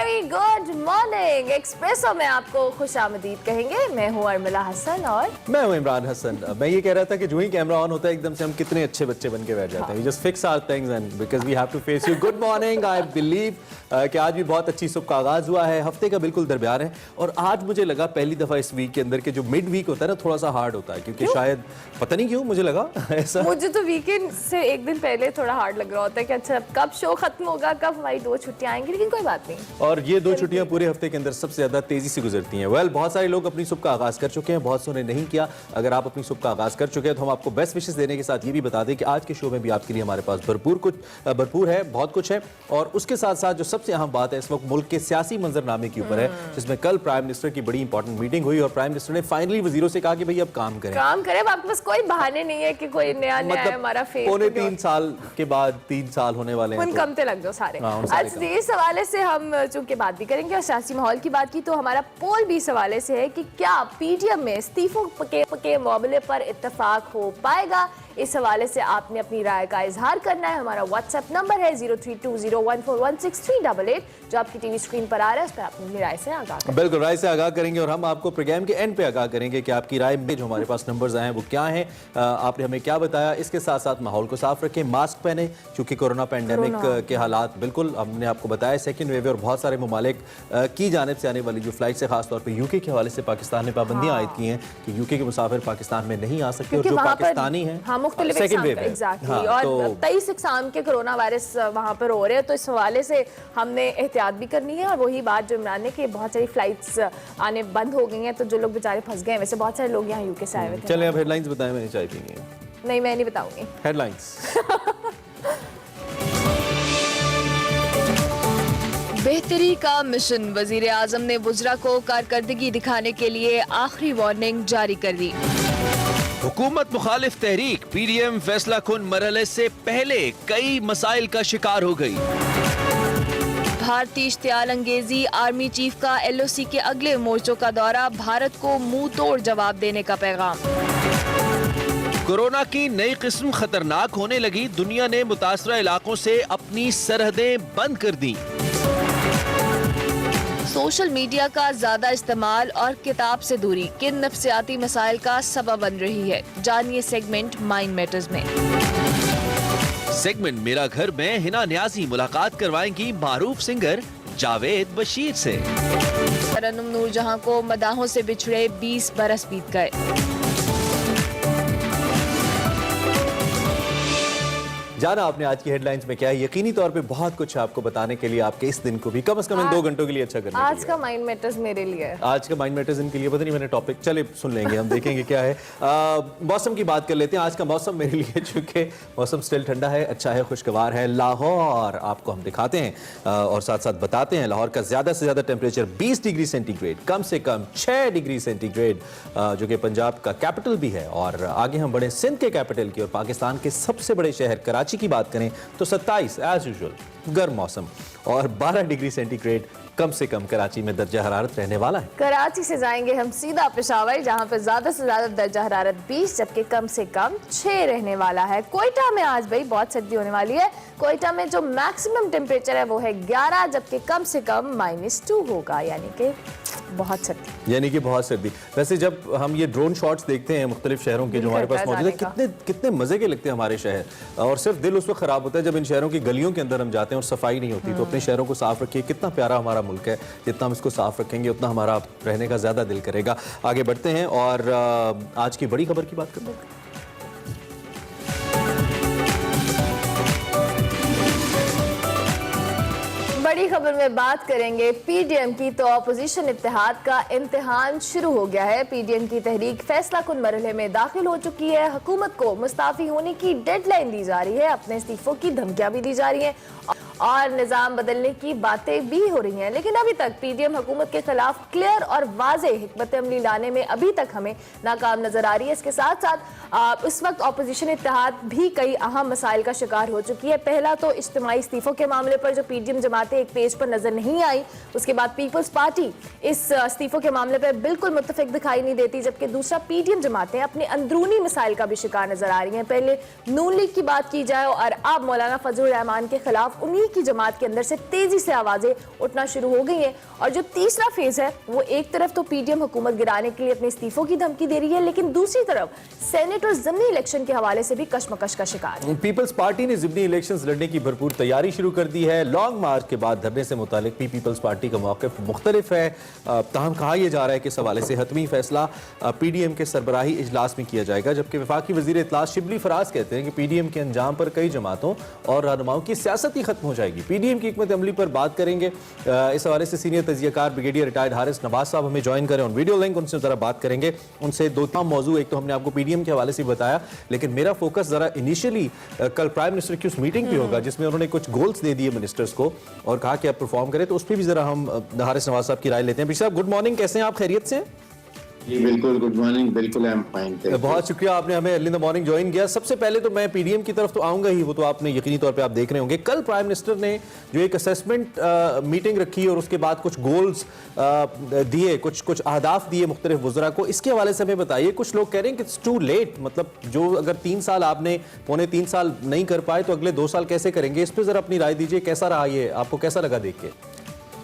Very good morning. Espresso में आपको खुशामदीद कहेंगे। मैं हूँ अर्मिला हसन और मैं हूँ इमरान हसन। मैं ये कह रहा था कि जो ही कैमरा ऑन होता है एकदम से हम कितने अच्छे बच्चे बन के बैठ जाते हैं। Just fix our things and because we have to face you. Good morning. I believe कि आज भी बहुत अच्छी सुबह का आगाज हुआ है, हफ्ते का बिल्कुल दरमियान है। और आज मुझे लगा पहली दफा इस वीक के अंदर के जो मिड वीक होता है ना थोड़ा सा हार्ड होता है, क्योंकि शायद पता नहीं क्यों मुझे लगा ऐसा। मुझे तो वीकेंड से एक दिन पहले थोड़ा हार्ड लग रहा होता है कि अच्छा कब शो खत्म होगा, कब हमारी 2 छुट्टियां आएंगी, लेकिन कोई बात नहीं। और ये 2 छुट्टियां पूरे हफ्ते के अंदर सबसे ज्यादा तेजी से गुजरती हैं। वेल, बहुत सारे लोग अपनी सुबह का आगाज कर चुके हैं, बहुत से ने नहीं किया। अगर आप अपनी सुबह का आगाज कर चुके हैं तो हम आपको बेस्ट विशेस देने के साथ ये भी बता दें कि आज के शो में भी आपके लिए हमारे पास भरपूर है, बहुत कुछ है। और उसके साथ साथ जो सबसे अहम बात है इस वक्त मुल्क के सियासी मंजरनामे के ऊपर है, जिसमें कल प्राइम मिनिस्टर की बड़ी इंपॉर्टेंट मीटिंग हुई और प्राइम मिनिस्टर ने फाइनली वजीरों से कहा कि भाई अब काम करें। आपके पास कोई बहाने नहीं है कि कोई नया मतलब हमारा फेस पौने 3 साल के बाद 3 साल होने वाले हैं, उन कमते लग दो सारे। आज इस हवाले से हम चूंकि बात भी करेंगे और सियासी माहौल की बात की तो हमारा पोल भी इस हवाले से है कि क्या पीडीएम में इस्तीफों के मामले पर इत्तेफाक हो पाएगा। इस हवाले से आपने अपनी राय का इजहार करना है। हमारा व्हाट्सएप नंबर है 0320141638 जो आपकी टीवी स्क्रीन पर आ रहा है, उस पर अपनी राय से आगाह करें। बिल्कुल राय से आगाह करेंगे और हम आपको प्रोग्राम के एंड पे आगाह करेंगे कि आपकी राय में जो हमारे पास नंबर्स आए हैं वो क्या हैं, आपने हमें क्या बताया। इसके साथ साथ माहौल को साफ रखें, मास्क पहने, क्योंकि कोरोना पैंडेमिक के हालात बिल्कुल हमने आपको बताया सेकेंड वेव और बहुत सारे ममालिक की जानिब से आने वाली जो फ्लाइट से खासतौर पर यूके के हवाले से पाकिस्तान ने पाबंदियां आयद की हैं कि यूके के मुसाफिर पाकिस्तान में नहीं आ सकते और जो पाकिस्तानी हैं सेकेंड वेव है। और 23 इकसाम के कोरोना वायरस वहाँ पर हो रहे हैं, तो इस हवाले से हमने एहतियात भी करनी है। और वही बात जो इमरान ने कि बहुत सारी फ्लाइट्स आने बंद हो गई हैं, तो जो लोग बेचारे फंस गए हैं, वैसे बहुत सारे लोग यहाँ यूके से आए हुए थे। चलें अब हेडलाइंस बताएं, मैंने चाय पीनी है। नहीं, मैं नहीं बताऊंगी हेडलाइंस। बेहतरी का मिशन, वजीर आजम ने वुज़रा को कारकर्दगी दिखाने के लिए आखिरी वार्निंग जारी कर दी। हुकूमत मुखालिफ तहरीक पीडीएम फैसला कुन मरहले से पहले कई मसाइल का शिकार हो गई। भारतीय इश्तियाल अंगेजी, आर्मी चीफ का एलओसी के अगले मोर्चों का दौरा, भारत को मुंह तोड़ जवाब देने का पैगाम। कोरोना की नई किस्म खतरनाक होने लगी, दुनिया ने मुतासरा इलाकों से अपनी सरहदें बंद कर दी। सोशल मीडिया का ज्यादा इस्तेमाल और किताब से दूरी किन नफ्सियाती मसाइल का सबब बन रही है, जानिए सेगमेंट माइंड मैटर्स में। सेगमेंट मेरा घर में हिना न्याजी मुलाकात करवाएंगी मारूफ सिंगर जावेद बशीर से। तरन्नुम नूरजहां को मदाहों से बिछड़े 20 बरस बीत गए। जाना आपने आज की हेडलाइंस में क्या है, यकीनी तौर पे बहुत कुछ है आपको बताने के लिए, आपके इस दिन को भी कम से कम इन 2 घंटों के लिए अच्छा करने आज का माइंड मैटर्स मेरे लिए है। आज का माइंड मैटर्स इनके लिए पता नहीं, मैंने टॉपिक चले सुन लेंगे, हम देखेंगे क्या है। मौसम की बात कर लेते हैं। आज का मौसम मेरे लिए चूंकि मौसम स्टिल ठंडा है, अच्छा है, खुशगवार है। लाहौर आपको हम दिखाते हैं और साथ साथ बताते हैं लाहौर का ज्यादा से ज्यादा टेम्परेचर 20 डिग्री सेंटीग्रेड, कम से कम 6 डिग्री सेंटीग्रेड, जो कि पंजाब का कैपिटल भी है। और आगे हम बढ़े सिंध के कैपिटल की और पाकिस्तान के सबसे बड़े शहर कराची की बात करें तो 27 एज यूजुअल गर्म मौसम और 12 डिग्री सेंटीग्रेड कम से कम कराची में दर्जा हरारत रहने वाला है। कराची से जाएंगे हम सीधा पेशावर, जहां पर ज्यादा से ज्यादा दर्जा हरारत 20 जबकि कम से कम 6 रहने वाला है। कोयटा में आज भाई बहुत सर्दी होने वाली है। कोयटा में जो मैक्सिमम टेम्परेचर है वो है 11 जबकि कम से कम -2 होगा, यानी कि बहुत सर्दी। वैसे जब हम ये ड्रोन शॉट्स देखते हैं मुख्तलिफ शहरों के जो हमारे पास मौजूद है, कितने मजे के लगते हैं हमारे शहर। और सिर्फ दिल उस वक्त खराब होता है जब इन शहरों की गलियों के अंदर हम जाते हैं और सफाई नहीं होती। तो अपने शहरों को साफ रखिए, कितना प्यारा हमारा मुल्क है, जितना हम इसको साफ रखेंगे उतना हमारा रहने का ज्यादा दिल करेगा। आगे बढ़ते हैं और आज की बड़ी खबर की बात करते हैं। बड़ी खबर में बात करेंगे पीडीएम की, तो अपोजिशन इत्तेहाद का इम्तिहान शुरू हो गया है। पीडीएम की तहरीक फैसला कुन मरहले में दाखिल हो चुकी है। हुकूमत को मुस्ताफी होने की डेडलाइन दी जा रही है, अपने इस्तीफों की धमकियां भी दी जा रही हैं और निजाम बदलने की बातें भी हो रही हैं। लेकिन अभी तक पीडीएम हुकूमत के खिलाफ क्लियर और वाज़ेह हिकमत अमली लाने में अभी तक हमें नाकाम नजर आ रही है। इसके साथ साथ इस वक्त अपोजिशन इत्तेहाद भी कई अहम मसाइल का शिकार हो चुकी है। पहला तो इज्तिमाई इस्तीफों के मामले पर जो पीडीएम जमातें एक पेज पर नजर नहीं आई, उसके बाद पीपल्स पार्टी इस इस्तीफों के मामले पर बिल्कुल मुत्तफिक दिखाई नहीं देती, जबकि दूसरा पीडीएम जमातें अपने अंदरूनी मसाइल का भी शिकार नजर आ रही हैं। पहले नून लीग की बात की जाए और अब मौलाना फजलुर रहमान के खिलाफ 19 तबलीग की जमात के अंदर से तेजी से आवाजें उठना शुरू हो गई हैं। और जो तीसरा फेज है वो एक तरफ तो पीडीएम हुकूमत गिराने के लिए अपने इस्तीफों की धमकी दे रही है, लेकिन दूसरी तरफ सेनेट और ज़िमनी इलेक्शन के हवाले से भी कशमकश का शिकार है। पीपल्स पार्टी ने ज़िमनी इलेक्शंस लड़ने की भरपूर तैयारी शुरू कर दी है। लॉन्ग मार्च के बाद धरने से मुतालिक पीपल्स पार्टी का मौक़िफ़ मुख्तलिफ है। ताहम कहा यह जा रहा है कि इस हवाले से हतमी फैसला पीडीएम के सरबराही इजलास में किया जाएगा, जबकि वफाकी वज़ीर इत्तलात शिबली फराज कहते हैं कि पीडीएम के अंजाम पर कई जमातों और रहनुमाओं की सियासत ही खत्म हो जाएगी। पीडीएम की हिकमत अमली पर बात करेंगे। इस हवाले से सीनियर तजियाकार ब्रिगेडियर रिटायर्ड हारिस नवाज साहब हमें ज्वाइन करें ऑन वीडियो लिंक, उनसे ज़रा बात करेंगे। उनसे दो तमाम मौजू, एक तो हमने आपको पीडीएम के हवाले से बताया, लेकिन मेरा फोकस ज़रा इनिशियली कल प्राइम मिनिस्टर की उस मीटिंग पे होगा जिसमें उन्होंने कुछ गोल्स दे दिए मिनिस्टर्स को और कहा कि आप परफॉर्म करें, तो उस पर भी ज़रा हम हारिस नवाज साहब की राय लेते हैं। साहब गुड मॉर्निंग, कैसे हैं आप? खैरियत से? जी बिल्कुल, गुड मॉर्निंग, बिल्कुल आई एम फाइन। बहुत शुक्रिया, आपने हमें early in the morning join किया। सबसे पहले तो मैं पीडीएम की तरफ तो आऊंगा ही, वो तो आपने यकीनी तौर पे आप देख रहे होंगे। कल प्राइम मिनिस्टर ने जो एक असेसमेंट मीटिंग रखी और उसके बाद कुछ गोल्स दिए, कुछ अहदाफ दिए मुख्तलिफ वज़रा को, इसके हवाले से हमें बताइए। कुछ लोग कह रहे हैं कि इट्स टू लेट, मतलब जो अगर 3 साल आपने पौने 3 साल नहीं कर पाए तो अगले 2 साल कैसे करेंगे? इस पर ज़रा अपनी राय दीजिए, कैसा रहा ये, आपको कैसा लगा देख के?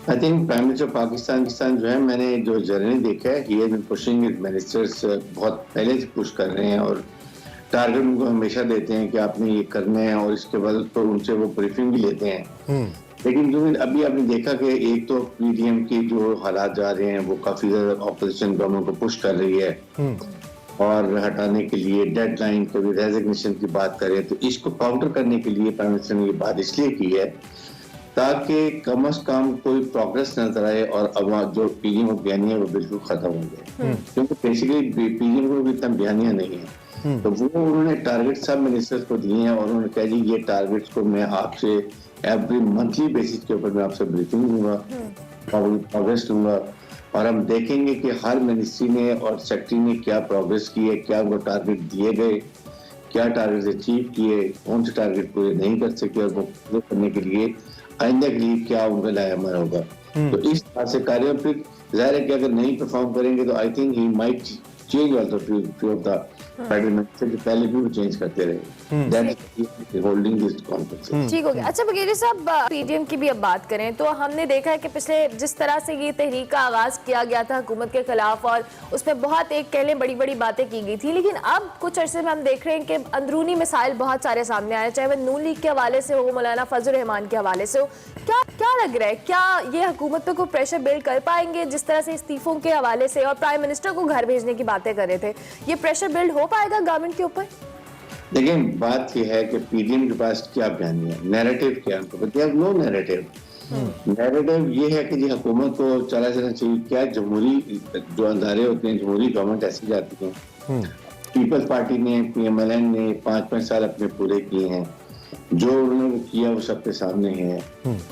I think prime minister Pakistan जो है, मैंने जो जर्नी देखा है, he has been pushing it, ministers बहुत पहले से पुश कर रहे हैं और टारगेट उनको हमेशा देते हैं कि आपने ये करना है, और इसके बाद तो उनसे वो ब्रीफिंग भी लेते हैं। लेकिन जो अभी आपने देखा कि एक तो पीडीएम की जो हालात जा रहे हैं वो काफी ज्यादा ऑपोजिशन गवर्नमेंट को पुश कर रही है और हटाने के लिए डेडलाइन, कभी रेजिग्नेशन की बात करें, तो इसको काउंटर करने के लिए प्राइम मिनिस्टर ने ये बात इसलिए की है ताकि कम अज कम कोई प्रोग्रेस नजर आए और अब जो पीडीएम बयानियां वो बिल्कुल खत्म हो गए, क्योंकि बेसिकली पीडीएम को भी इतना बयानियां नहीं है। तो वो उन्होंने टारगेट सब मिनिस्टर्स को दिए हैं और उन्होंने कहा जी ये टारगेट्स को मैं आपसे एवरी मंथली बेसिस के ऊपर मैं आपसे ब्रीफिंग दूंगा, प्रोग्रेस दूंगा, और हम देखेंगे कि हर मिनिस्ट्री ने और सेक्रेटरी ने क्या प्रोग्रेस की है, क्या वो टारगेट दिए गए, क्या टारगेट अचीव किए, कौन से टारगेट पूरे नहीं कर सके, और वो पूरे करने के लिए आइंदा के लिए क्या उनका लायामल होगा। तो इस तरह से कार्य, फिर जाहिर है कि अगर नहीं परफॉर्म करेंगे तो I think he might change also few of the federal minister, के पहले भी वो चेंज करते रहे। That is holding this conference. ठीक हो गया। अच्छा ब्रिगेडियर साहब, पीडीएम की भी अब बात करें तो हमने देखा है कि पिछले जिस तरह से ये तहरीक का आगाज किया गया था हुकूमत के खिलाफ और उसमें बहुत एक कह लें बड़ी बड़ी बातें की गई थी, लेकिन अब कुछ अरसे में हम देख रहे हैं कि अंदरूनी मसाइल बहुत सारे सामने आए, चाहे वह नून लीग के हवाले से हो, मौलाना फजल रहमान के हवाले से हो। क्या लग रहा है, क्या ये हुकूमत पे कोई प्रेशर बिल्ड कर पाएंगे? जिस तरह से इस्तीफों के हवाले से और प्राइम मिनिस्टर को घर भेजने की बातें कर रहे थे, ये प्रेशर बिल्ड हो पाएगा गवर्नमेंट के ऊपर? देखिए बात यह है कि पीडीएम के पास क्या बयान है, नैरेटिव क्या है? No narrative. नैरेटिव ये है कि जी हुकूमत को चला जाना चाहिए। क्या जमहूरी जो अदारे होते हैं, जमहूरी गवर्नमेंट ऐसी जाती है। पीपल्स पार्टी ने, पीएमएलएन ने 5-5 साल अपने पूरे किए हैं, जो उन्होंने किया वो सबके सामने है।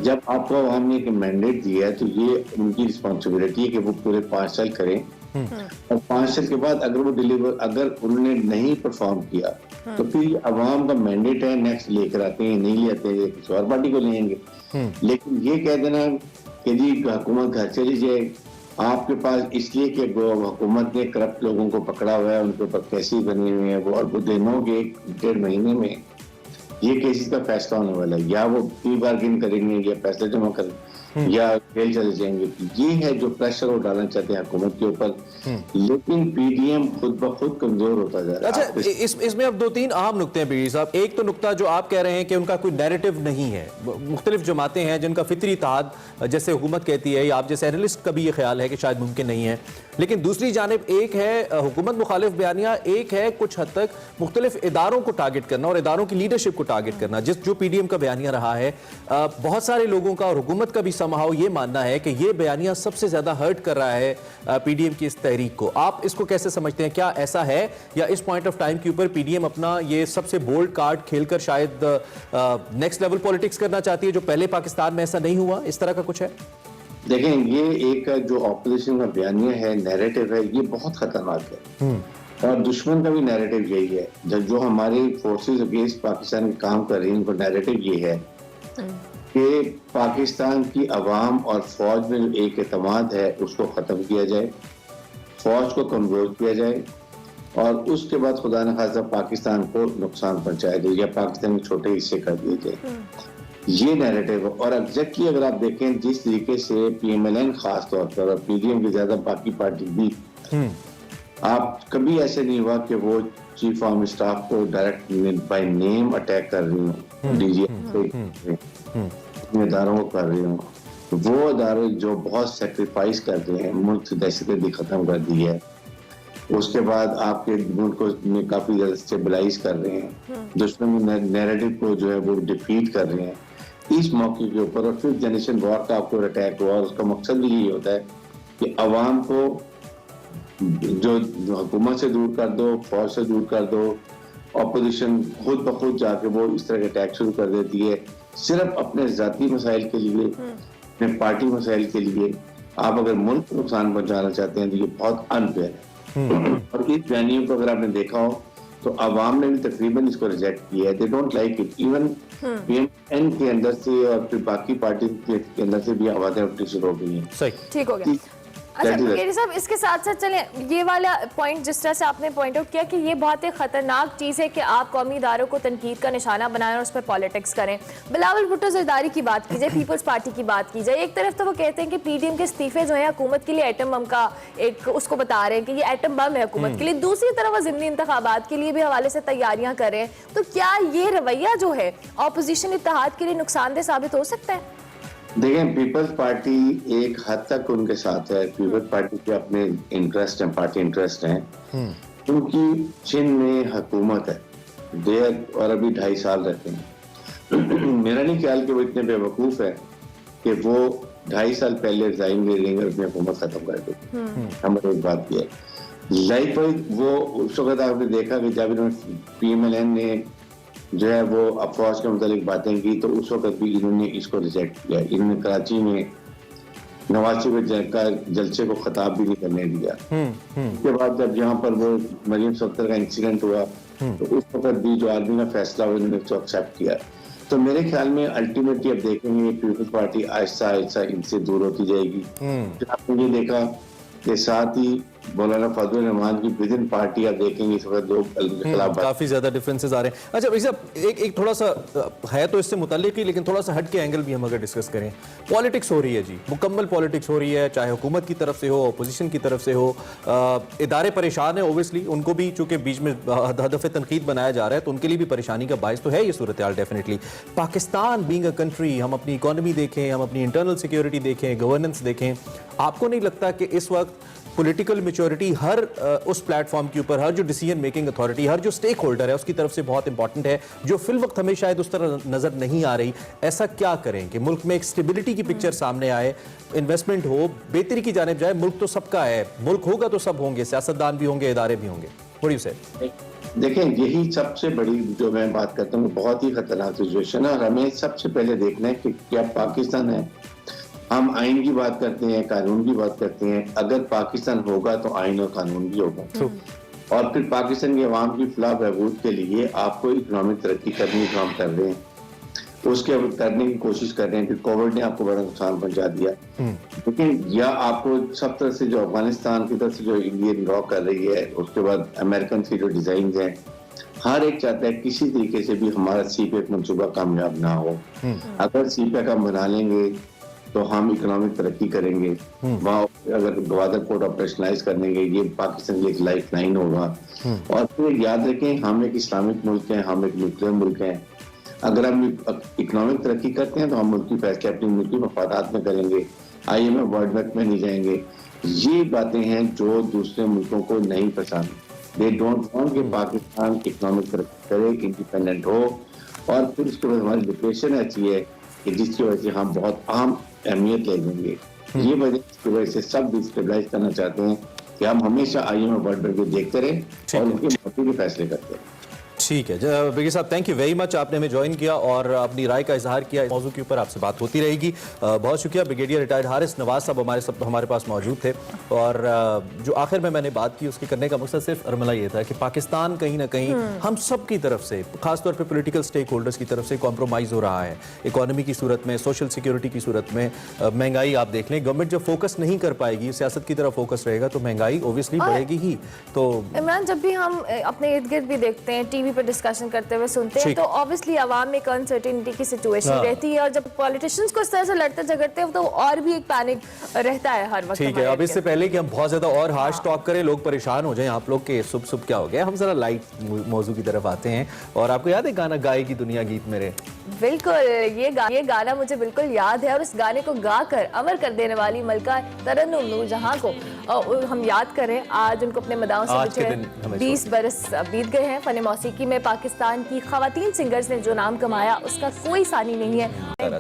जब आपको हमने एक मैंडेट दिया है तो ये उनकी रिस्पॉन्सिबिलिटी है कि वो पूरे 5 साल करें, और 5 साल के बाद अगर वो डिलीवर, अगर उन्होंने नहीं परफॉर्म किया तो फिर अवाम का मैंडेट है, नेक्स्ट लेकर आते हैं, नहीं ले आते हैं, किसी और पार्टी को लेंगे। लेकिन ये कह देना कि जी हुकूमत घर चली जाए आपके पास, इसलिए कि हुकूमत ने करप्ट लोगों को पकड़ा हुआ है, उनके ऊपर केसेस बने हुए हैं, वो और वो दिनों के 1-1.5 महीने में ये केसेस का फैसला होने वाला है, या वो प्री बार्गेन करेंगे या फैसला जमा करें या जेल चले जाएंगे। ये है जो प्रेशर वो डालना चाहते हैं हुकूमत के ऊपर, लेकिन पीडीएम खुद ब खुद कमजोर होता जा रहा है। अच्छा, इसमें अब 2-3 अहम नुक्ते हैं ब्रिगेडियर साहब। एक तो नुक्ता जो आप कह रहे हैं कि उनका कोई नैरेटिव नहीं है, मुख्तलिफ जमातें हैं जिनका फितरी इत्तेहाद, जैसे हुकूमत कहती है या आप जैसे एनालिस्ट का भी ये ख्याल है कि शायद मुमकिन नहीं है, लेकिन दूसरी जानिब एक है हुकूमत मुखालिफ बयानिया, एक है कुछ हद तक मुख्तलिफ इदारों को टारगेट करना और इदारों की लीडरशिप को टारगेट करना, जो पीडीएम का बयानिया रहा है। बहुत सारे लोगों का और हुकूमत का भी समहाउ ये मानना है कि ये बयानिया सबसे ज्यादा हर्ट कर रहा है पीडीएम की इस तहरीक को। आप इसको कैसे समझते हैं? क्या ऐसा है, या इस पॉइंट ऑफ टाइम के ऊपर पीडीएम अपना ये सबसे बोल्ड कार्ड खेलकर शायद नेक्स्ट लेवल पॉलिटिक्स करना चाहती है, जो पहले पाकिस्तान में ऐसा नहीं हुआ? इस तरह का कुछ है? देखें, ये एक जो ऑपोजिशन का बयानिया है, नैरेटिव है, ये बहुत खतरनाक है और दुश्मन का भी नैरेटिव यही है। जो हमारे फोर्सेस अगेंस्ट पाकिस्तान में काम कर रही हैं, उनका नैरेटिव ये है कि पाकिस्तान की अवाम और फौज में जो एक एतमाद है उसको ख़त्म किया जाए, फौज को कमज़ोर किया जाए, और उसके बाद खुदा न खास्ता पाकिस्तान को नुकसान पहुंचाया जाए या पाकिस्तान के छोटे हिस्से कर दिए जाए। ये नैरेटिव। और एग्जैक्टली अगर आप देखें जिस तरीके से पीएमएलएन खास तौर पर और पीडीएम के ज्यादा बाकी पार्टी भी, आप कभी ऐसे नहीं हुआ कि वो चीफ ऑफ स्टाफ को डायरेक्ट बाय नेम अटैक कर रही हूँ, डीजी इदारों को कर रही हूँ। वो इदारे जो बहुत सेक्रीफाइस कर रहे हैं, मुल्क से दहशतगर्दी खत्म कर दी है, उसके बाद आपके मुल्क को काफी ज्यादा स्टेबलाइज कर रहे हैं, दुश्मन नैरेटिव को जो है वो डिफीट कर रहे हैं इस मौके के ऊपर। और फिर जनरेशन वॉर का आपको अटैक हुआ और उसका मकसद भी यही होता है कि अवाम को जो हुकूमत से दूर कर दो, फौज से दूर कर दो, ऑपोजिशन खुद ब खुद जाके वो इस तरह के अटैक शुरू कर देती है सिर्फ अपने जाती मसाइल के लिए, अपने पार्टी मसाइल के लिए। आप अगर मुल्क को नुकसान पहुंचाना चाहते हैं तो ये बहुत अनफेयर है। और इस बयानियों को अगर आपने देखा हो तो अवाम ने भी तकरीबन इसको रिजेक्ट किया है। They don't like it. Even PMN के अंदर से और फिर बाकी पार्टी के अंदर से भी आवाजें उठनी शुरू हो गई हैं। सही, ठीक हो गया। अच्छा ब्रिगेडियर साहब, इसके साथ साथ चले ये वाला पॉइंट जिस तरह से आपने पॉइंट आउट किया कि ये बहुत ही खतरनाक चीज़ है कि आप कौमी इदारों को तनकीद का निशाना बनाएं और उस पर पॉलिटिक्स करें। बिलावल भुट्टो जरदारी की बात की जाए, पीपल्स पार्टी की बात की जाए, एक तरफ तो वो कहते हैं कि पीडीएम के इस्तीफे जो है हुकूमत के लिए एटम बम का एक उसको बता रहे हैं कि ये एटम बम है हुकूमत के लिए, दूसरी तरफ वो ज़िमनी इंतखाबात के लिए भी हवाले से तैयारियां कर रहे हैं। तो क्या ये रवैया जो है अपोजिशन इत्तेहाद के लिए नुकसानदेह साबित हो सकता है? देखें, पीपल्स पार्टी एक हद तक उनके साथ है। पीपल्स पार्टी के अपने इंटरेस्ट हैं, पार्टी इंटरेस्ट हैं। उनकी चीन में हुकूमत है देर और अभी 2.5 साल रहते हैं। मेरा नहीं ख्याल कि वो इतने बेवकूफ है कि वो 2.5 साल पहले रिजाइन ले लेंगे और अपनी हुकूमत खत्म कर देंगे। हमने एक बात की है लाइक वो उस वक्त आपने देखा कि जब इन्होंने पीएमएलएन ने जो है वो अफवाज के मुतालिक बातें की तो उस वक्त भी इन्होंने इसको रिजेक्ट किया। इन्होंने कराची में नवाज शरीफ का जलसे को खिताब भी नहीं करने दिया। उसके बाद जब यहाँ पर वो मरियम सत्तर का इंसिडेंट हुआ तो उस वक्त भी जो आर्मी का फैसला हुआ उन्होंने उसको एक्सेप्ट किया। तो मेरे ख्याल में अल्टीमेटली अब देखेंगे पीपल्स पार्टी आहिस्ता आहिस्ता इनसे दूर होती जाएगी। आपने ये देखा के साथ ही मौलाना फजलुर रहमान की विद इन पार्टी आप देखेंगे इस वक्त लोग काफी ज्यादा डिफरेंसेस आ रहे हैं। अच्छा भाई साहब, एक थोड़ा सा है तो इससे मुताल्लिक ही, लेकिन थोड़ा सा हट के एंगल भी हम अगर डिस्कस करें। पॉलिटिक्स हो रही है जी, मुकम्मल पॉलिटिक्स हो रही है, चाहे हुकूमत की तरफ से हो, अपोजिशन की तरफ से हो। इदारे परेशान है ओबियसली, उनको भी चूंकि बीच में हदफ तनकीद बनाया जा रहा है तो उनके लिए भी परेशानी का बायस तो है ये सूरत हाल definitely. Pakistan being a country, हम अपनी इकोनॉमी देखें, हम अपनी इंटरनल सिक्योरिटी देखें, गवर्नेंस देखें, आपको नहीं लगता कि इस वक्त पॉलिटिकल मैच्योरिटी हर उस प्लेटफॉर्म के ऊपर, हर जो डिसीजन मेकिंग अथॉरिटी, हर जो स्टेक होल्डर है उसकी तरफ से बहुत इंपॉर्टेंट है, जो फिल वक्त हमें शायद उस तरह नजर नहीं आ रही? ऐसा क्या करें कि मुल्क में एक स्टेबिलिटी की पिक्चर सामने आए, इन्वेस्टमेंट हो, बेहतरी की जानिब जाए? मुल्क तो सबका है, मुल्क होगा तो सब होंगे, सियासतदान भी होंगे, इदारे भी होंगे। व्हाट डू यू से? देखें, यही सबसे बड़ी जो मैं बात करता हूँ बहुत ही खतरनाक सिचुएशन है और हमें सबसे पहले देखना है कि क्या पाकिस्तान है। हम आइन की बात करते हैं, कानून की बात करते हैं, अगर पाकिस्तान होगा तो आइन और कानून भी होगा। और फिर पाकिस्तान की आवाम की फलाह बहबूद के लिए आपको इकोनॉमिक तरक्की करने का काम कर रहे हैं, उसके करने की कोशिश कर रहे हैं। फिर कोविड ने आपको बड़ा नुकसान पहुंचा दिया, लेकिन या आपको सब तरह से जो अफगानिस्तान की तरफ से जो इंडियन लॉ कर रही है, उसके बाद अमेरिकन की जो डिजाइन है, हर एक चाहता है किसी तरीके से भी हमारा सीपैक मंसूबा कामयाब ना हो। अगर सीपैक हम बना लेंगे तो हम इकोनॉमिक तरक्की करेंगे। वहाँ अगर गवादर पोर्ट ऑपरेशनलाइज कर लेंगे, ये पाकिस्तान की एक लाइफ लाइन होगा। और फिर याद रखें, हम एक इस्लामिक मुल्क हैं, हम एक न्यूक्लियर मुल्क हैं। अगर हम इकोनॉमिक तरक्की करते हैं तो हम मुल्क की फैसले अपनी मुल्क की मफादात में करेंगे, IMF वर्ल्ड बैंक में नहीं जाएंगे। ये बातें हैं जो दूसरे मुल्कों को नहीं पसंद। दे डोंट वांट कि पाकिस्तान इकोनॉमिक तरक्की करे, इंडिपेंडेंट हो। और फिर उसके बाद हमारी डिप्रेशन ऐसी है कि जिसकी वजह से हम बहुत अहम अहमियत ले लेंगे। ये वजह से सब डिस्टेबलाइज करना चाहते हैं कि हम हमेशा IMF वर्ल्ड बैंक को देखते रहें और उनके मौके के फैसले करते हैं। ठीक है ब्रिगेडियर साहब, थैंक यू वेरी मच, आपने हमें ज्वाइन किया और अपनी राय का इजहार किया। इस मौजू के ऊपर आपसे बात होती रहेगी। बहुत शुक्रिया। ब्रिगेडियर रिटायर्ड हारिस नवाज साहब हमारे पास मौजूद थे और जो आखिर में मैंने बात की उसके करने का मकसद सिर्फ अरमला ये था कि पाकिस्तान कहीं ना कहीं हम सब की तरफ से, खासतौर पर पोलिटिकल स्टेक होल्डर्स की तरफ से कॉम्प्रोमाइज़ हो रहा है। इकोनॉमी की सूरत में, सोशल सिक्योरिटी की सूरत में, महंगाई आप देख लें, गवर्नमेंट जब फोकस नहीं कर पाएगी, सियासत की तरफ फोकस रहेगा तो महंगाई ओबियसली बढ़ेगी ही। तो इमरान, जब भी हम अपने इर्द गिर्द भी देखते हैं, TV टीवी पर डिस्कशन करते हुए सुनते हैं, ठीक। तो ऑब्वियसली आवाम में एक अनसर्टेनिटी की सिचुएशन हाँ। रहती है, और जब पॉलिटिशियंस को इस तरह से लड़ते झगड़ते हैं तो और भी एक पैनिक रहता है हर वक्त ठीक है, हमारे अब इससे अंदर। पहले कि हम बहुत ज्यादा और हार्श टॉक करें, लोग परेशान हो जाएं आप लोग के सुब सुब क्या हो गया, हम जरा लाइट मौजू की तरफ आते हैं। और आपको याद है गाना गाए की दुनिया गीत मेरे? बिल्कुल, ये गाना मुझे बिल्कुल याद है, और इस गाने को गाकर अमर कर देने वाली मलका तरन्नुम नूरजहां को हम याद करें। आज उनको अपने मदाओं आज से के दिन हमें 20 बरस बीत गए हैं। फन मौसीकी में पाकिस्तान की खवातीन सिंगर्स ने जो नाम कमाया उसका कोई सानी नहीं है।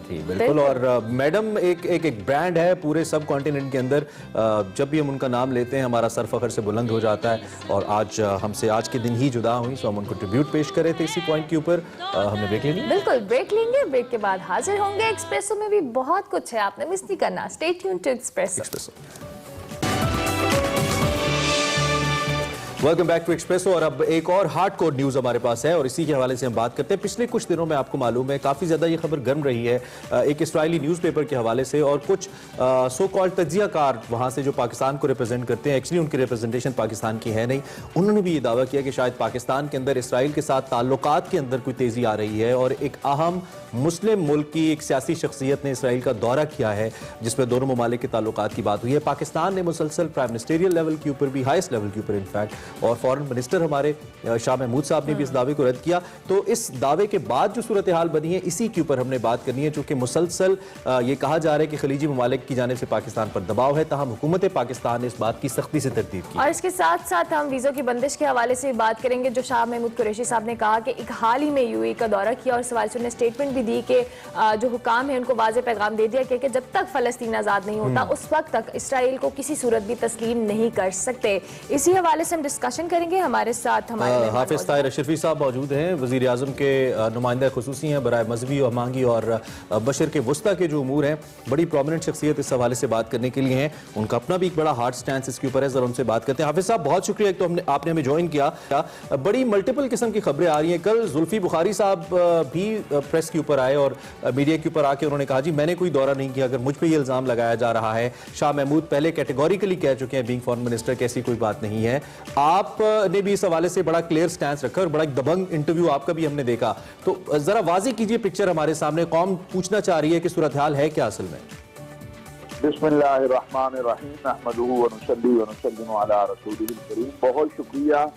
थी बिल्कुल। और मैडम एक ब्रांड है पूरे सब कॉन्टिनेंट के अंदर। जब भी हम उनका नाम लेते हैं हमारा सर फखर से बुलंद हो जाता है, और आज हमसे आज के दिन ही जुदा हुई, सो हम उनको ट्रिब्यूट पेश करे थे इसी पॉइंट के ऊपर। हमने ब्रेक लेनी। बिल्कुल, ब्रेक लेंगे, ब्रेक के बाद हाजिर होंगे। एक्सप्रेसो में भी बहुत कुछ है, आपने मिस नहीं करना। Stay tune to Expresso. Welcome back to Expresso. और अब एक और हार्डकोर न्यूज हमारे पास है, और इसी के हवाले से हम बात करते हैं। पिछले कुछ दिनों में आपको मालूम है काफी ज्यादा ये खबर गर्म रही है एक इस्राएली न्यूज़पेपर के हवाले से, और कुछ सो कॉल्ड तज्जियाकार वहां से जो पाकिस्तान को रिप्रेजेंट करते हैं, एक्चुअली उनकी रिप्रेजेंटेशन पाकिस्तान की है नहीं, उन्होंने भी ये दावा किया कि शायद पाकिस्तान के अंदर इसराइल के साथ ताल्लुकात के अंदर कोई तेजी आ रही है, और एक अहम मुस्लिम मुल्क की एक सियासी शख्सियत ने इसराइल का दौरा किया है जिसमें दोनों ममालिक के ताल्लुकात की बात हुई है। पाकिस्तान ने मुसलसल प्राइम मिनिस्टेरियल लेवल के ऊपर भी, हाईएस्ट लेवल के ऊपर इनफैक्ट, और फॉरेन मिनिस्टर हमारे शाह महमूद साहब ने भी इस दावे को रद्द किया। तो इस दावे के बाद जो सूरत हाल बनी है इसी के ऊपर हमने बात करनी है, चूंकि मुसलसल ये कहा जा रहा है कि खलीजी ममालिक की जानिब से पाकिस्तान पर दबाव है, ताहम हुकूमत पाकिस्तान ने इस बात की सख्ती से तरदीद की। और इसके साथ साथ हम वीज़ों की बंदिश के हवाले से बात करेंगे, जो शाह महमूद कुरैशी साहब ने कहा कि एक हाल ही में यूएई का दौरा किया, और इस हवाले से उन्होंने स्टेटमेंट भी दी कि जो हुकाम है उनको वाज़ेह पैगाम दे दिया कि जब तक फ़लस्तीन आज़ाद नहीं होता उस वक्त तक इसराइल को किसी सूरत भी तस्लीम नहीं कर सकते। इसी हवाले से हम डिस्कशन करेंगे। हमारे साथ हमारे हाफिज ताहिर अशरफी साहब मौजूद हैं, वज़ीर आज़म के नुमाइंदा खुसूसी हैं बराए मजहबी और मांगी और बशर के वस्ता के जो उमूर हैं। बड़ी प्रोमिनेंट शख्सियत इस हवाले से बात करने के लिए हैं, उनका अपना भी एक बड़ा हार्ड स्टैंड इसके ऊपर है, जरा उनसे बात करते हैं। हाफिज साहब बहुत शुक्रिया तो आपने हमें ज्वाइन किया। बड़ी मल्टीपल किस्म की खबरें आ रही हैं। कल जुल्फी बुखारी साहब भी प्रेस के ऊपर आए और मीडिया के ऊपर आके उन्होंने कहा जी मैंने कोई दौरा नहीं किया, अगर मुझ पर ये इल्ज़ाम लगाया जा रहा है। शाह महमूद पहले कैटेगोरिकली कह चुके हैं बीइंग फॉरेन मिनिस्टर कि ऐसी कोई बात नहीं है। आपने भी इस हवाले से बड़ा क्लियर स्टैंड रखा और बड़ा एक दबंग इंटरव्यू आपका भी हमने देखा, तो जरा वाज़ेह कीजिए पिक्चर हमारे सामने। कौम पूछना चाह रही है कि सूरत हाल है क्या असल में? बिस्मिल्लाहिर्रहमानिर्रहीम, नहमदुहु व नुसल्ली व नुसल्लिमु अला रसूलिहिल करीम। बहुत शुक्रिया,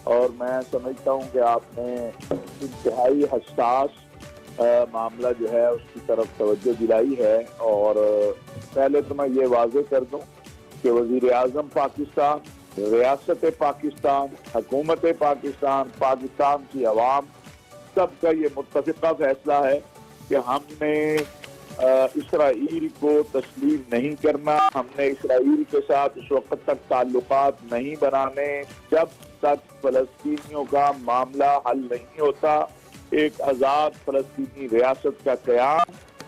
और मैं समझता हूँ कि आपने इंतहाई हसास मामला जो है उसकी तरफ तवज्जो दिलाई है। और पहले तो मैं ये वाज़ेह कर दूं कि वज़ीर आज़म पाकिस्तान, रियासत पाकिस्तान, हुकूमत पाकिस्तान, पाकिस्तान की अवाम, सबका ये मुत्तफ़िक़ा फैसला है कि हमने इसराइल को तस्लीम नहीं करना। हमने इसराइल के साथ उस वक्त तक ताल्लुकात नहीं बनाने जब तक फ़लस्तीनियों का मामला हल नहीं होता। एक आज़ाद फ़लस्तीनी रियासत का क़याम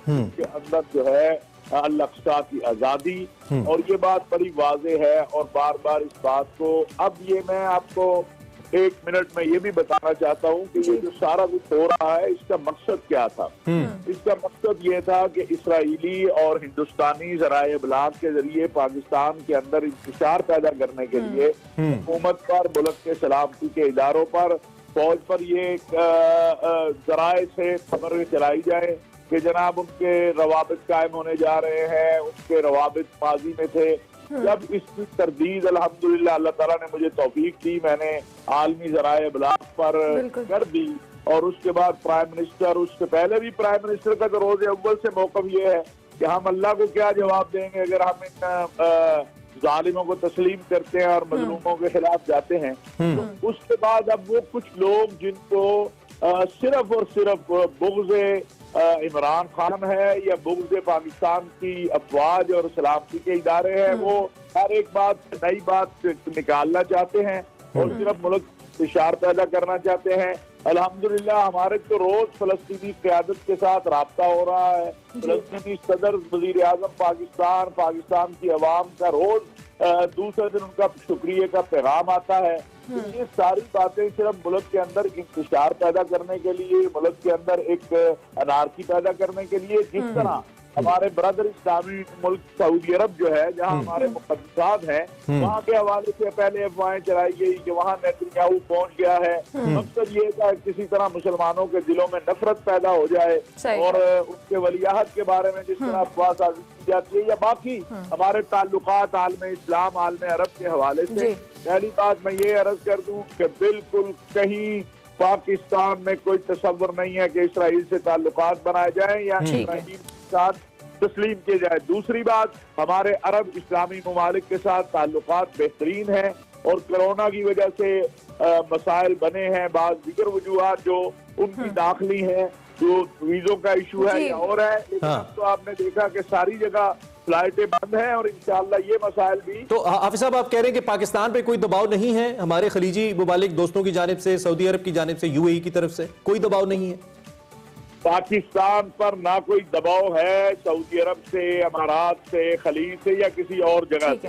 के अंदर जो है अल-अक़सा की आज़ादी, और ये बात बड़ी वाज़ेह है। और बार बार इस बात को, अब ये मैं आपको 1 मिनट में ये भी बताना चाहता हूँ कि ये जो सारा कुछ हो रहा है इसका मकसद क्या था। इसका मकसद ये था कि इसराइली और हिंदुस्तानी ज़राए इब्लाग के जरिए पाकिस्तान के अंदर इंतशार पैदा करने के लिए हुकूमत पर, मुल्क के सलामती के इदारों पर, फौज पर ये ज़राए से खबरें चलाई जाए कि जनाब उनके रवाबित कायम होने जा रहे हैं। उनके रवाबित माजी में थे। जब इसकी तरदीद अल्हम्दुलिल्लाह अल्लाह ताला ने मुझे तौफीक दी, मैंने आलमी ज़राए इब्लाग पर कर दी। और उसके बाद प्राइम मिनिस्टर, उससे पहले भी प्राइम मिनिस्टर का तो रोज़े अव्वल से मौक़िफ़ ये है कि हम अल्लाह को क्या जवाब देंगे अगर हम इन जालिमों को तस्लीम करते हैं और मजलूमों के खिलाफ जाते हैं। तो उसके बाद अब वो कुछ लोग जिनको सिर्फ और सिर्फ बुग़्ज़े इमरान खान है या बुग़्ज़े पाकिस्तान की अफवाज और सलामती के इदारे हैं, वो हर एक बात नई बात निकालना चाहते हैं और सिर्फ मुल्क इंतशार पैदा करना चाहते हैं। अल्हम्दुलिल्लाह हमारे तो रोज फलस्तीनी क़यादत के साथ राब्ता हो रहा है। फलस्तीनी सदर, वज़ीर आज़म पाकिस्तान, पाकिस्तान की अवाम का रोज दूसरे दिन उनका शुक्रिया का पैगाम आता है। तो ये सारी बातें सिर्फ मुल्क के अंदर इंतशार पैदा करने के लिए, मुल्क के अंदर एक अनारकी पैदा करने के लिए, जिस तरह हमारे ब्रदर इस्लामी मुल्क सऊदी अरब जो है, जहाँ हमारे मुक़द्दसात हैं, वहाँ के हवाले से पहले अफवाहें चलाई गई कि वहाँ नेतन्याहू पहुंच गया है। मकसद ये था किसी तरह मुसलमानों के दिलों में नफरत पैदा हो जाए और उनके वलियाहत के बारे में जिस तरह अफवाह साजी की जाती है, या बाकी हमारे ताल्लुकात आलम इस्लाम आलम अरब के हवाले से। पहली बात मैं ये अर्ज कर दूं कि बिल्कुल कहीं पाकिस्तान में कोई तस्वर नहीं है कि इसराइल से ताल्लुकात बनाए जाएं या इसराइल के साथ तस्लीम किए जाए। दूसरी बात, हमारे अरब इस्लामी ममालिक के साथ ताल्लुकात बेहतरीन हैं और कोरोना की वजह से मसाइल बने हैं, बाज़ दिगर वजूहात जो उनकी दाखिली हैं, जो वीज़ों का इशू है या और है। लेकिन तो आपने देखा कि सारी जगह फ्लाइटें बंद हैं और इंशाअल्लाह ये मसाइल भी। तो हाफिज साहब, आप कह रहे हैं कि पाकिस्तान पे कोई दबाव नहीं है हमारे खलीजी मुमालिक दोस्तों की जानिब से, सऊदी अरब की जानिब से, UAE की तरफ से कोई दबाव नहीं है? पाकिस्तान पर ना कोई दबाव है सऊदी अरब से, अमारात से, खलीज से या किसी और जगह से।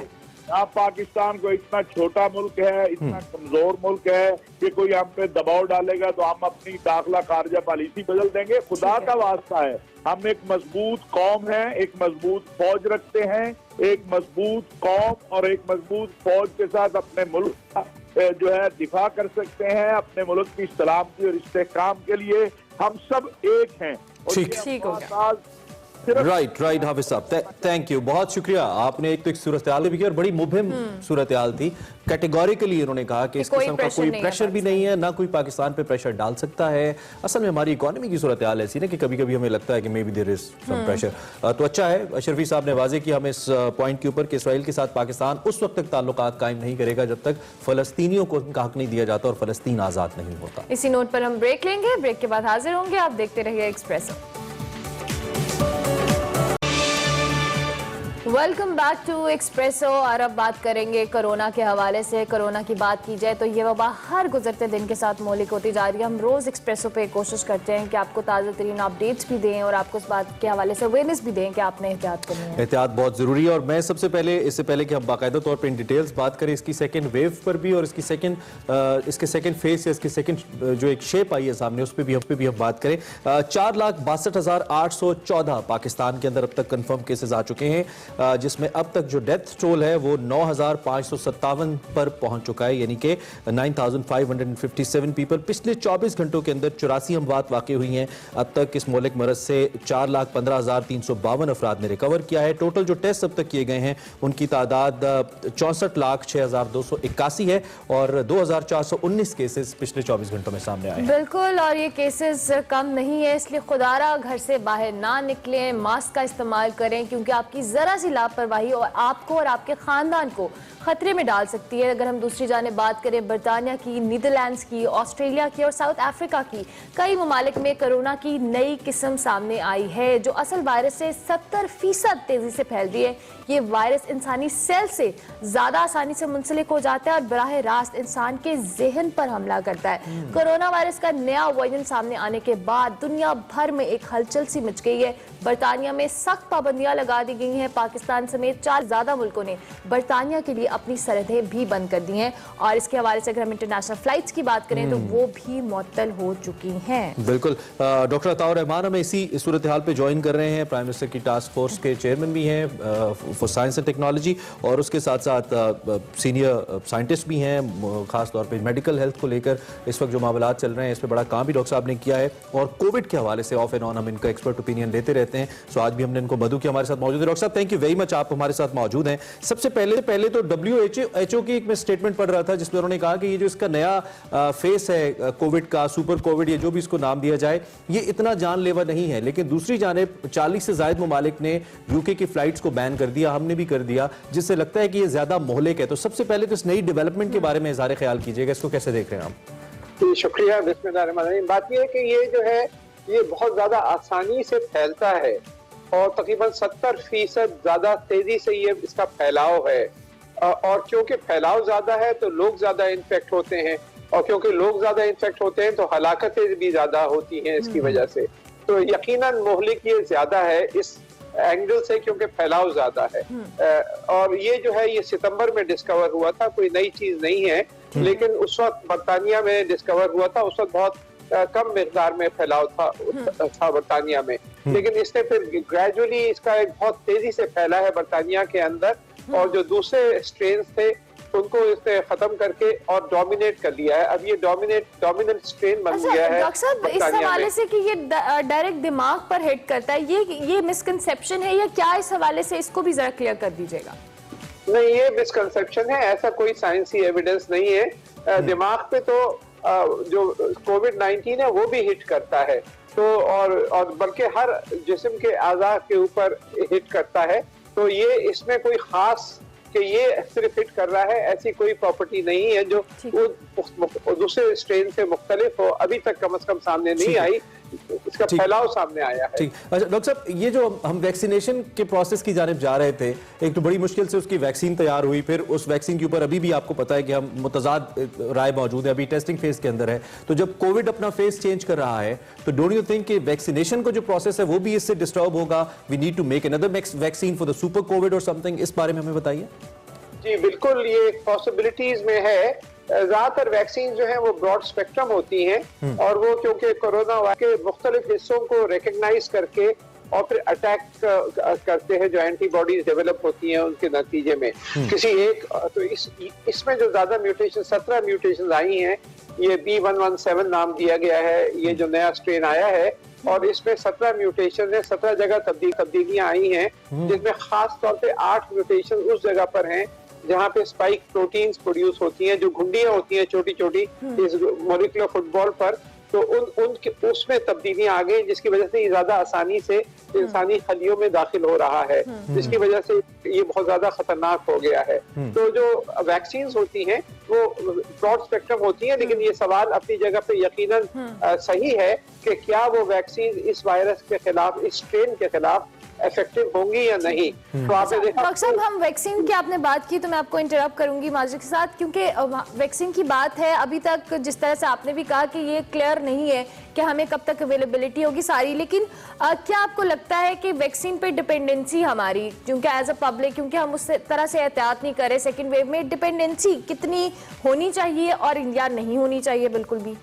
आप पाकिस्तान को इतना छोटा मुल्क है, इतना कमजोर मुल्क है कि कोई हम पे दबाव डालेगा तो हम अपनी दाखिला खारजा पॉलिसी बदल देंगे। खुदा का वास्ता है, हम एक मजबूत कौम है, एक मजबूत फौज रखते हैं, एक मजबूत कौम और एक मजबूत फौज के साथ अपने मुल्क का जो है दिफा कर सकते हैं। अपने मुल्क की सलामती और इस्तेहकाम के लिए हम सब एक हैं। ठीक हो गया। राइट हाफिज साहब, थैंक यू, बहुत शुक्रिया। आपने एक तो एक सूरत हाल भी की और बड़ी मुबहिम सूरत हाल थी। कैटेगोरिकली उन्होंने कहा कि इस किस्म का कोई प्रेशर भी नहीं है, ना कोई पाकिस्तान पे प्रेशर डाल सकता है। असल में हमारी इकोनॉमी की सूरत हाल ऐसी ना कि कभी कभी हमें लगता है कि maybe there is some pressure. तो अच्छा है, अशरफी साहब ने वाजे किया हमें इस पॉइंट के ऊपर कि इसराइल के साथ पाकिस्तान उस वक्त तक ताल्लुकात कायम नहीं करेगा जब तक फलस्तीनियों को उनका हक नहीं दिया जाता और फलस्तीन आजाद नहीं होता। इसी नोट पर हम ब्रेक लेंगे, ब्रेक के बाद हाजिर होंगे। आप देखते रहिए Expresso. Welcome back to Expresso. और अब बात करेंगे कोरोना के हवाले से। कोरोना की बात की जाए तो ये वबा हर गुजरते दिन के साथ मौलिक होती जा रही है। हम रोज एक्सप्रेसो पे कोशिश करते हैं कि आपको ताज़ा तरीन अपडेट्स भी दें और आपको इस बात के हवाले से अवेयरनेस भी दें कि आपने एहतियात करनी है। एहतियात बहुत जरूरी है। और मैं सबसे पहले, इससे पहले कि हम बाकायदा तौर पर इन डिटेल्स बात करें इसकी सेकेंड वेव पर भी और इसके सेकेंड फेज या इसके सेकेंड जो एक शेप आई है सामने, उस पर भी हम बात करें। 4,62,814 पाकिस्तान के अंदर अब तक कन्फर्म केसेज आ चुके हैं, जिसमें अब तक जो डेथ टोल है वो 9,557 पर पहुंच चुका है, यानी कि 9,557 पीपल। पिछले 24 घंटों के अंदर 84 अमवात वाक़ई हुई हैं। अब तक इस मौलिक मरज से 4,15,352 अफराद ने रिकवर किया है। टोटल जो टेस्ट अब तक किए गए हैं उनकी तादाद 64,06,281 है और 2,419 केसेस पिछले 24 घंटों में सामने आए हैं। बिल्कुल, और ये केसेस कम नहीं है, इसलिए खुदारा घर से बाहर ना निकलें, मास्क का इस्तेमाल करें, क्योंकि आपकी जरा सी लापरवाही और आपको और आपके खानदान को खतरे में डाल सकती है। अगर हम दूसरी जाने बात करें बर्तानिया की, नीदरलैंड्स की, ऑस्ट्रेलिया की और साउथ अफ्रीका की, कई ममालिक में कोरोना की नई किस्म सामने आई है जो असल वायरस से 70% तेजी से फैल रही है। ये वायरस इंसानी सेल से ज्यादा आसानी से मुंसलिक हो जाता है और बराह रास्त इंसान के जहन पर हमला करता है। कोरोना वायरस का नया वर्जन सामने आने के बाद दुनिया भर में एक हलचल सी मच गई है। बर्तानिया में सख्त पाबंदियां लगा दी गई हैं। पाकिस्तान समेत 4 ज्यादा मुल्कों ने बर्तानिया के लिए अपनी सरहदें भी बंद कर दी हैं और इसके हवाले से अगर हम इंटरनेशनल फ्लाइट्स की बात करें तो वो भी मुअत्तल हो चुकी हैं। बिल्कुल, डॉक्टर अताउर रहमान हमें इसी सूरत हाल पे ज्वाइन कर रहे हैं। प्राइम मिनिस्टर की टास्क फोर्स के चेयरमैन भी हैं फॉर साइंस एंड टेक्नोलॉजी और उसके साथ साथ सीनियर साइंटिस्ट भी हैं, खास तौर पे मेडिकल हेल्थ को लेकर इस वक्त जो मामलात चल रहे हैं इस पर बड़ा काम भी डॉक्टर साहब ने किया है और कोविड के हवाले से ऑफ एंड ऑन हम इनका एक्सपर्ट ओपिनियन लेते रहते हैं। सो आज भी हमने इनको मधु की हमारे साथ मौजूद है। डॉक्टर साहब, थैंक यू वेरी मच, आप हमारे साथ मौजूद हैं। सबसे पहले तो WHO की एक मैं स्टेटमेंट पढ़ रहा था जिसमें उन्होंने कहा कि ये जो इसका नया फेस है कोविड का, सुपर कोविड, ये जो भी इसको नाम दिया जाए, ये इतना जानलेवा नहीं है। लेकिन दूसरी जानिब 40 से ज्यादा ममालिक ने यूके की फ्लाइट्स को बैन कर दिया, हमने भी कर दिया, जिससे लगता है कि ये ज्यादा मोहलिक है। तो सबसे पहले तो इस नई डेवलपमेंट के बारे में इज़हार ख्याल कीजिएगा, इसको कैसे देख रहे हैं आप? शुक्रिया। बिस्मिल्लाहिर्रहमानिर्रहीम। बात यह है कि ये जो है ये बहुत ज्यादा आसानी से फैलता है और तकरीबन 70% ज्यादा तेजी से ये इसका फैलाव है और क्योंकि फैलाव ज्यादा है तो लोग ज्यादा इन्फेक्ट होते हैं और क्योंकि लोग ज्यादा इन्फेक्ट होते हैं तो हलाकतें भी ज्यादा होती हैं इसकी वजह से। तो यकीनन मोहलिक ये ज्यादा है इस एंगल से क्योंकि फैलाव ज्यादा है और ये जो है ये सितंबर में डिस्कवर हुआ था, कोई नई चीज नहीं है। लेकिन उस वक्त बर्तानिया में डिस्कवर हुआ था, उस वक्त बहुत कम मिकदार में फैलाव था बरतानिया में, लेकिन इसने फिर ग्रेजुअली इसका एक बहुत तेजी से फैला है बरतानिया के अंदर, और जो दूसरे स्ट्रेन थे उनको इसने खत्म करके और डोमिनेट कर लिया है। अब ये डोमिनेंट स्ट्रेन बन गया है। डॉक्टर साहब, इस हवाले से कि ये डायरेक्ट दिमाग पर हिट करता है, ये मिसकंसेप्शन है या क्या? इस हवाले से इसको भी जरा क्लियर कर दीजिएगा। नहीं, ये मिसकंसेप्शन है, ऐसा कोई साइंसी एविडेंस नहीं है। दिमाग पे तो जो कोविड-19 है वो भी हिट करता है, तो और बल्कि हर जिस्म के आज़ा के ऊपर हिट करता है। तो ये इसमें कोई खास कि ये सिर्फ हिट कर रहा है ऐसी कोई प्रॉपर्टी नहीं है जो दूसरे स्ट्रेन से मुख्तलिफ हो। अभी तक कम से कम सामने नहीं आई, इसका फैलाव सामने आया है। ठीक। अच्छा डॉक्टर साहब, ये जो हम वैक्सीनेशन के प्रोसेस की जानिब जा रहे थे, एक तो बड़ी मुश्किल से उसकी वैक्सीन तैयार हुई, फिर उस वैक्सीन के ऊपर अभी भी आपको पता है कि हम मुतज़ाद राय मौजूद है, अभी टेस्टिंग फेज के अंदर है। तो जब कोविड अपना फेज चेंज कर रहा है तो डोंट यू थिंक कि वैक्सीनेशन का जो प्रोसेस है वो भी इससे डिस्टर्ब होगा? We need to make another vaccine for the super Covid और समथिंग। इस बारे में हमें बताइए। जी बिल्कुल, ये पॉसिबिलिटीज में है। ज्यादातर वैक्सीन जो है वो ब्रॉड स्पेक्ट्रम होती हैं, और वो क्योंकि कोरोना के मुख्तलिफ हिस्सों को रिकग्नाइज करके और फिर अटैक करते हैं जो एंटीबॉडीज डेवलप होती हैं उनके नतीजे में किसी एक। तो इसमें जो ज्यादा म्यूटेशन 17 म्यूटेशन आई हैं, ये B117 नाम दिया गया है, ये जो नया स्ट्रेन आया है, और इसमें 17 म्यूटेशन है, 17 जगह तब्दीलियां आई हैं, जिसमें खास तौर पे 8 म्यूटेशन उस जगह पर हैं जहाँ पे स्पाइक प्रोटीन्स प्रोड्यूस होती हैं, जो घुंडियां होती हैं छोटी छोटी इस मॉलिक्यूलर फुटबॉल पर। तो उसमें तब्दीलियां आ गई, जिसकी वजह से ये ज्यादा आसानी से इंसानी खलियों में दाखिल हो रहा है, जिसकी वजह से ये बहुत ज्यादा खतरनाक हो गया है। तो जो वैक्सीन होती हैं वो ब्रॉड स्पेक्ट्रम होती हैं, लेकिन ये सवाल अपनी जगह पे यकीनन सही है कि क्या वो वैक्सीन इस वायरस के खिलाफ, इस स्ट्रेन के खिलाफ इफेक्टिव होंगी या नहीं। तो आपने देखा। डॉक्टर साहब, हम वैक्सीन की आपने बात की तो मैं आपको इंटरप्ट करूंगी माजिद के साथ, क्योंकि वैक्सीन की बात है। अभी तक जिस तरह से आपने भी कहा कि ये क्लियर नहीं है कि हमें कब तक अवेलेबिलिटी होगी सारी, लेकिन क्या आपको लगता है कि वैक्सीन पे डिपेंडेंसी हमारी, क्योंकि एज अ पब्लिक, क्योंकि हम उस तरह से एहतियात नहीं कर रहे सेकेंड वेव में, डिपेंडेंसी कितनी होनी चाहिए और या नहीं होनी चाहिए? बिल्कुल भी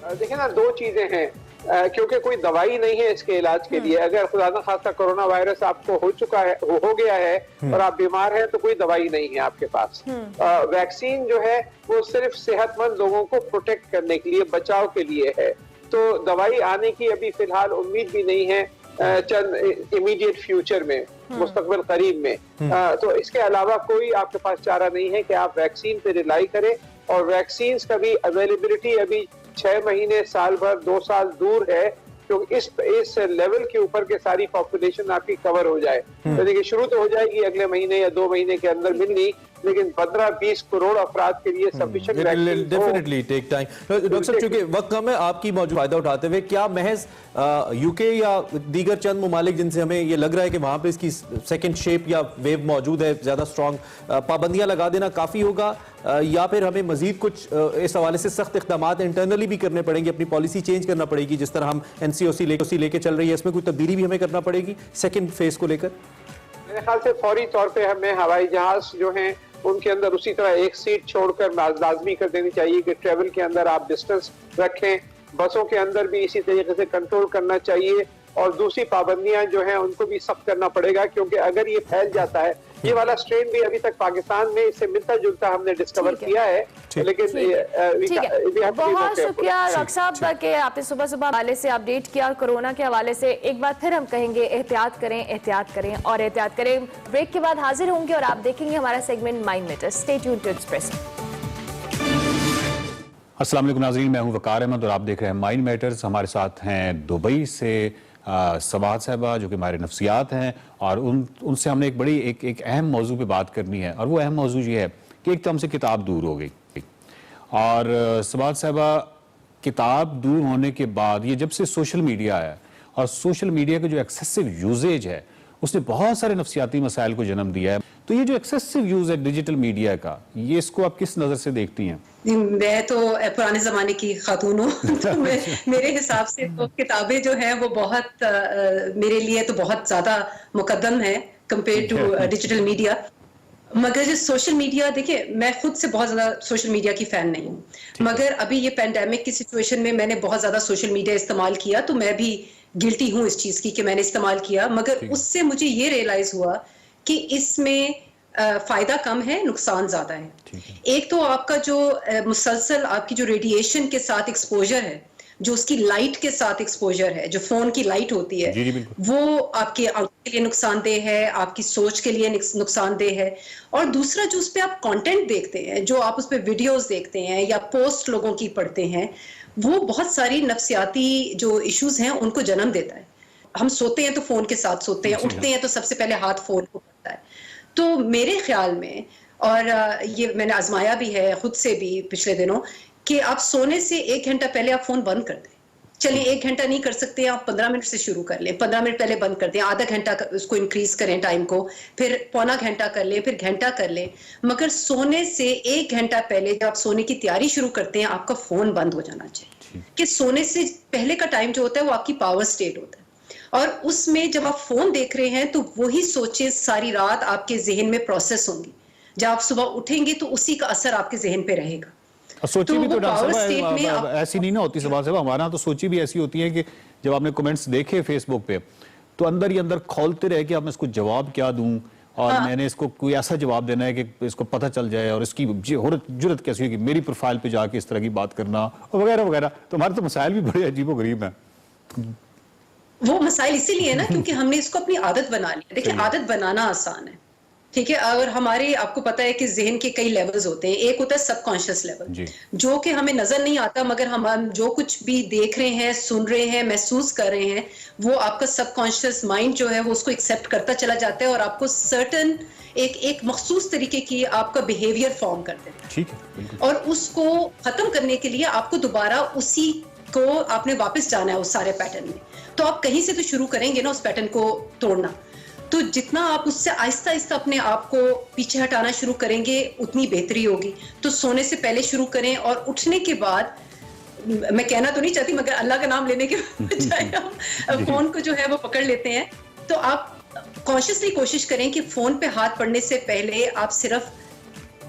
देखिए ना, दो चीजें हैं, क्योंकि कोई दवाई नहीं है इसके इलाज के लिए। अगर खुदा न खास्ता कोरोना वायरस आपको हो चुका है, हो गया है और आप बीमार हैं, तो कोई दवाई नहीं है आपके पास। वैक्सीन जो है वो सिर्फ सेहतमंद लोगों को प्रोटेक्ट करने के लिए, बचाव के लिए है। तो दवाई आने की अभी फिलहाल उम्मीद भी नहीं है चंद इमीडिएट फ्यूचर में, मुस्तकबिल करीब में। तो इसके अलावा कोई आपके पास चारा नहीं है कि आप वैक्सीन पे रिलाई करें, और वैक्सीन का भी अवेलेबिलिटी अभी 6 महीने, साल भर, 2 साल दूर है, क्योंकि इस लेवल के ऊपर के सारी पॉपुलेशन आपकी कवर हो जाए। तो देखिए, शुरू तो हो जाएगी अगले महीने या 2 महीने के अंदर मिलनी, लेकिन 15-20 करोड़ अफराद के लिए sufficient vaccine definitely take time. Doctor साहब, चूंकि वक्त कम है, आपकी मौजूद फायदा उठाते हुए, क्या महज यूके या दीगर चंद ममालिक जिनसे हमें ये लग रहा है कि वहां पे इसकी सेकंड शेप या वेव मौजूद है, ज्यादा स्ट्रॉन्ग पाबंदियां लगा देना काफी होगा, या फिर हमें मजीद कुछ इस हवाले से सख्त इक़दामात इंटरनली भी करने पड़ेंगे, अपनी पॉलिसी चेंज करना पड़ेगी? जिस तरह हम NCOC लेके चल रही है, इसमें कोई तब्दीली भी हमें करना पड़ेगी सेकंड फेज को लेकर? मेरे ख्याल से फौरी तौर पे हमें हवाई जहाज जो हैं उनके अंदर उसी तरह एक सीट छोड़कर लाजमी कर देनी चाहिए कि ट्रेवल के अंदर आप डिस्टेंस रखें। बसों के अंदर भी इसी तरीके से कंट्रोल करना चाहिए, और दूसरी पाबंदियां जो हैं उनको भी सख्त करना पड़ेगा, क्योंकि अगर ये फैल जाता है, ये वाला स्ट्रेन भी अभी तक पाकिस्तान में इससे मिलता जुलता हमने डिस्कवर किया है, लेकिन बहुत शुक्रिया डॉक्टर साहब कि आपने सुबह सुबह हवाले से अपडेट किया कोरोना के हवाले से। एक बार फिर हम कहेंगे, एहतियात करें, एहतियात करें और एहतियात करें। ब्रेक के बाद हाजिर होंगे और आप देखेंगे हमारा segment Mind Matters. Stay tuned to Express. अस्सलाम वालेकुम नाज़रीन, मैं हूं वकार अहमद और आप देख रहे हैं माइंड मैटर्स। हमारे साथ हैं दुबई से सवाद साहिबा, जो कि हमारे नफ्सियात हैं, और उनसे हमने एक अहम मौजू पे बात करनी है, और वो अहम मौजू ये है कि एक तो हमसे किताब दूर हो गई, और सवाद साहिबा, किताब दूर होने के बाद ये जब से सोशल मीडिया आया, और सोशल मीडिया का जो एक्सेसिव यूजेज है उसने बहुत सारे नफ्सियाती मसाइल को जन्म दिया है। तो ये जो एक्सेसिव यूज है डिजिटल मीडिया का, ये इसको आप किस नजर से देखती हैं? मैं तो पुराने जमाने की खातून हूँ तो मेरे हिसाब से तो किताबें जो हैं वो बहुत मेरे लिए तो बहुत ज्यादा मुकद्दम है कंपेयर टू डिजिटल मीडिया। मगर जो सोशल मीडिया, देखिए मैं खुद से बहुत ज्यादा सोशल मीडिया की फैन नहीं हूँ, मगर अभी ये पैंडेमिक की सिचुएशन में मैंने बहुत ज्यादा सोशल मीडिया इस्तेमाल किया, तो मैं भी गिल्टी हूँ इस चीज की कि मैंने इस्तेमाल किया, मगर उससे मुझे ये रियलाइज हुआ कि इसमें फायदा कम है, नुकसान ज्यादा है। एक तो आपका जो मुसलसल आपकी जो रेडिएशन के साथ एक्सपोजर है, जो उसकी लाइट के साथ एक्सपोजर है, जो फोन की लाइट होती है, वो आपकी आंखों के लिए नुकसानदेह है, आपकी सोच के लिए नुकसानदेह है। और दूसरा, जो उस पर आप कंटेंट देखते हैं, जो आप उस पर वीडियोस देखते हैं या पोस्ट लोगों की पढ़ते हैं, वो बहुत सारी नफ्सियाती जो इश्यूज हैं उनको जन्म देता है। हम सोते हैं तो फोन के साथ सोते हैं, उठते हैं तो सबसे पहले हाथ फोन को पड़ता है। तो मेरे ख्याल में, और ये मैंने आजमाया भी है खुद से भी पिछले दिनों, कि आप सोने से 1 घंटा पहले आप फोन बंद कर दें। चलिए 1 घंटा नहीं कर सकते, आप 15 मिनट से शुरू कर लें, 15 मिनट पहले बंद कर दें, आधा घंटा उसको इंक्रीज करें टाइम को, फिर पौना घंटा कर लें, फिर घंटा कर लें, मगर सोने से 1 घंटा पहले जब आप सोने की तैयारी शुरू करते हैं, आपका फोन बंद हो जाना चाहिए। कि सोने से पहले का टाइम जो होता है वो आपकी पावर स्टेट होता है, और उसमें जब आप फोन देख रहे हैं तो वही सोचें सारी रात आपके जहन में प्रोसेस होंगी, जब आप सुबह उठेंगे तो उसी का असर आपके जहन पे रहेगा। सोची भी तो ऐसी नहीं ना होती सभा से, हमारा तो सोची भी ऐसी होती है कि जब आपने कमेंट्स देखे फेसबुक पे तो अंदर ही अंदर खोलते रहे कि अब मैं इसको जवाब क्या दूं, और मैंने इसको कोई ऐसा जवाब देना है कि इसको पता चल जाए, और इसकी जुर्रत कैसी है कि मेरी प्रोफाइल पे जाके इस तरह की बात करना और वगैरह वगैरह। तो हमारे तो मसाइल भी बड़े अजीबोगरीब हैं। वो मसाइल इसीलिए ना क्योंकि हमने इसको अपनी आदत बना ली। देखिए आदत बनाना आसान है, ठीक है, अगर हमारे, आपको पता है कि जहन के कई लेवल्स होते हैं। एक होता है सबकॉन्शियस लेवल, जो कि हमें नजर नहीं आता, मगर हम जो कुछ भी देख रहे हैं, सुन रहे हैं, महसूस कर रहे हैं, वो आपका सबकॉन्शियस माइंड जो है वो उसको एक्सेप्ट करता चला जाता है और आपको सर्टन एक मखसूस तरीके की आपका बिहेवियर फॉर्म कर देता है। ठीक है, और उसको खत्म करने के लिए आपको दोबारा उसी को आपने वापस जाना है उस सारे पैटर्न में। तो आप कहीं से तो शुरू करेंगे ना उस पैटर्न को तोड़ना। तो जितना आप उससे आहिस्ता आहिस्ता अपने आप को पीछे हटाना शुरू करेंगे उतनी बेहतरी होगी। तो सोने से पहले शुरू करें, और उठने के बाद, मैं कहना तो नहीं चाहती मगर अल्लाह का नाम लेने के बजाय हम फोन को जो है वो पकड़ लेते हैं। तो आप कॉन्शियसली कोशिश करें कि फोन पे हाथ पड़ने से पहले आप सिर्फ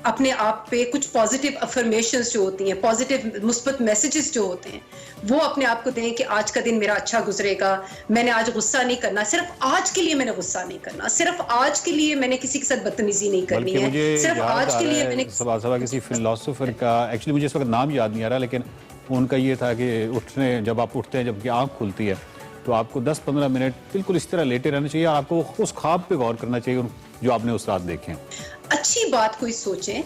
अपने आप पे कुछ पॉजिटिव अफर्मेशंस जो होती हैं, पॉजिटिव मुस्बत मैसेजेस जो होते हैं, वो अपने आप को दें कि आज का दिन मेरा अच्छा गुजरेगा, मैंने आज गुस्सा नहीं करना, सिर्फ आज के लिए मैंने गुस्सा नहीं करना, सिर्फ आज के लिए मैंने किसी के साथ बदतमीजी नहीं करनी है, सिर्फ आज के लिए मैंने सभा किसी फिलोसोफर का, एक्चुअली मुझे इस वक्त नाम याद नहीं आ रहा, लेकिन उनका ये था कि जब आप उठते हैं, जबकि आँख खुलती है, तो आपको 10-15 मिनट बिल्कुल इस तरह लेटे रहना चाहिए और आपको उस ख्वाब पे गौर करना चाहिए जो आपने उस रात देखे। अच्छी बात कोई सोचें,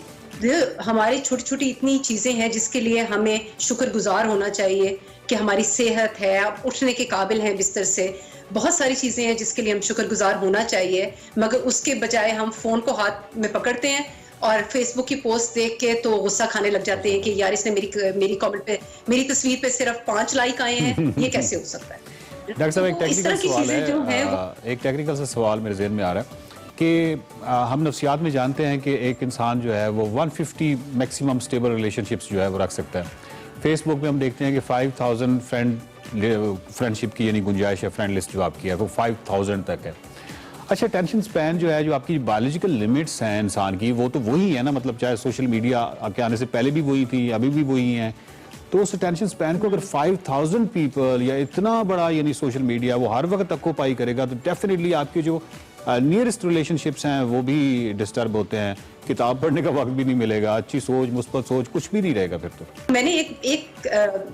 हमारी छोटी छोटी इतनी चीजें हैं जिसके लिए हमें शुक्रगुजार होना चाहिए कि हमारी सेहत है, आप उठने के काबिल हैं बिस्तर से, बहुत सारी चीजें हैं जिसके लिए हम शुक्रगुजार होना चाहिए। मगर उसके बजाय हम फोन को हाथ में पकड़ते हैं और फेसबुक की पोस्ट देख के तो गुस्सा खाने लग जाते हैं कि यार इसने मेरी कमेंट पे, मेरी तस्वीर पे सिर्फ 5 लाइक आए हैं, ये कैसे हो सकता है। डॉक्टर साहब एक टेक्निकल सा सवाल मेरे ज़हन में आ रहा है कि हम नफ्सियात में जानते हैं कि एक इंसान जो है वो 150 मैक्सिमम स्टेबल रिलेशनशिप्स जो है वो रख सकता है। फेसबुक में हम देखते हैं कि 5000 फ्रेंडशिप की यानी गुंजाइश है, फ्रेंड लिस्ट जो आपकी है वो 5000 तक है। अच्छा, टेंशन स्पैन जो है, जो आपकी बायोलॉजिकल लिमिट्स हैं इंसान की, वो तो वही है ना, मतलब चाहे सोशल मीडिया के आने से पहले भी वही थी, अभी भी वही हैं। तो उस टेंशन स्पैन को अगर 5000 पीपल या इतना बड़ा यानी सोशल मीडिया वो हर वक्त ऑक्यूपाई करेगा, तो डेफिनेटली आपके जो नियरेस्ट रिलेशनशिप्स हैं वो भी डिस्टर्ब होते हैं, किताब पढ़ने का वक्त भी नहीं मिलेगा, अच्छी सोच, मुस्बत सोच कुछ भी नहीं रहेगा फिर तो। मैंने एक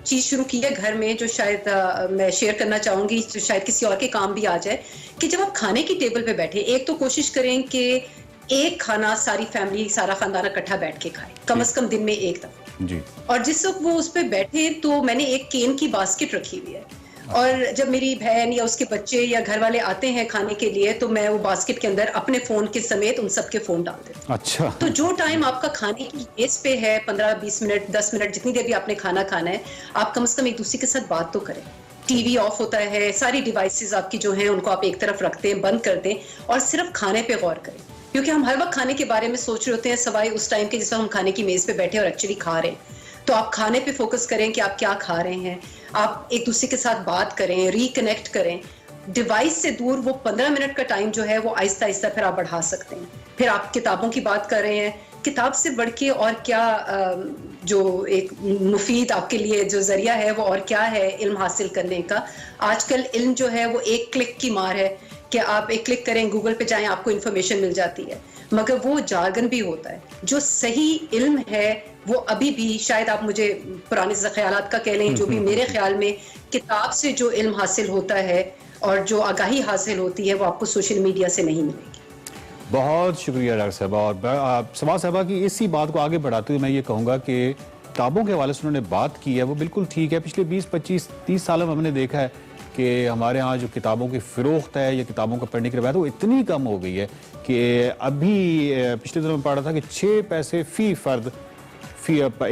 चीज शुरू की है घर में जो शायद मैं शेयर करना चाहूंगी, तो शायद किसी और के काम भी आ जाए, कि जब आप खाने की टेबल पे बैठे, एक तो कोशिश करें कि एक खाना सारी फैमिली, सारा खानदान इकट्ठा बैठ के खाए, कम से कम दिन में एक दफा जी। और जिस वक्त वो उस पर बैठे तो मैंने एक केन की बास्केट रखी हुई है, और जब मेरी बहन या उसके बच्चे या घर वाले आते हैं खाने के लिए तो मैं वो बास्केट के अंदर अपने फोन के समेत उन सबके फोन डाल देती हूँ। अच्छा। तो जो टाइम आपका खाने की मेज पे है, 15-20 मिनट, 10 मिनट, जितनी देर भी आपने खाना खाना है, आप कम से कम एक दूसरे के साथ बात तो करें। टीवी ऑफ होता है, सारी डिवाइसेस आपकी जो हैं उनको आप एक तरफ रखते हैं, बंद कर दें और सिर्फ खाने पे गौर करें, क्योंकि हम हर वक्त खाने के बारे में सोच रहे होते हैं सवाए उस टाइम के जिस वक्त हम खाने की मेज पे बैठे और एक्चुअली खा रहे हैं। तो आप खाने पे फोकस करें कि आप क्या खा रहे हैं, आप एक दूसरे के साथ बात करें, रिकनेक्ट करें। डिवाइस से दूर वो 15 मिनट का टाइम जो है वो आहिस्ता आहिस्ता फिर आप बढ़ा सकते हैं। फिर आप किताबों की बात कर रहे हैं, किताब से बढ़ के और क्या जो एक मुफीद आपके लिए जो जरिया है वो और क्या है इल्म हासिल करने का। आजकल इल्म जो है वो एक क्लिक की मार है कि आप एक क्लिक करें, गूगल पे जाएं, आपको इन्फॉर्मेशन मिल जाती है, मगर वो जार्गन भी होता है। जो सही इल्म है वो अभी भी, शायद आप मुझे पुराने ख्यालात का कह लें, जो भी मेरे ख्याल में किताब से जो इल्म हासिल होता है और जो आगाही हासिल होती है वो आपको सोशल मीडिया से नहीं मिलेगी। बहुत शुक्रिया डॉक्टर साहबा। और समा साहबा की इसी बात को आगे बढ़ाते हुए मैं ये कहूँगा कि किताबों के हवाले से उन्होंने बात की है वो बिल्कुल ठीक है। पिछले 20, 25, 30 सालों में हमने देखा है कि हमारे यहाँ जो किताबों की फ़रोख्त है या किताबों का पढ़ने की रवायत वो इतनी कम हो गई है कि अभी पिछले दिनों में पढ़ा था कि 6 पैसे फ़ी फ़र्द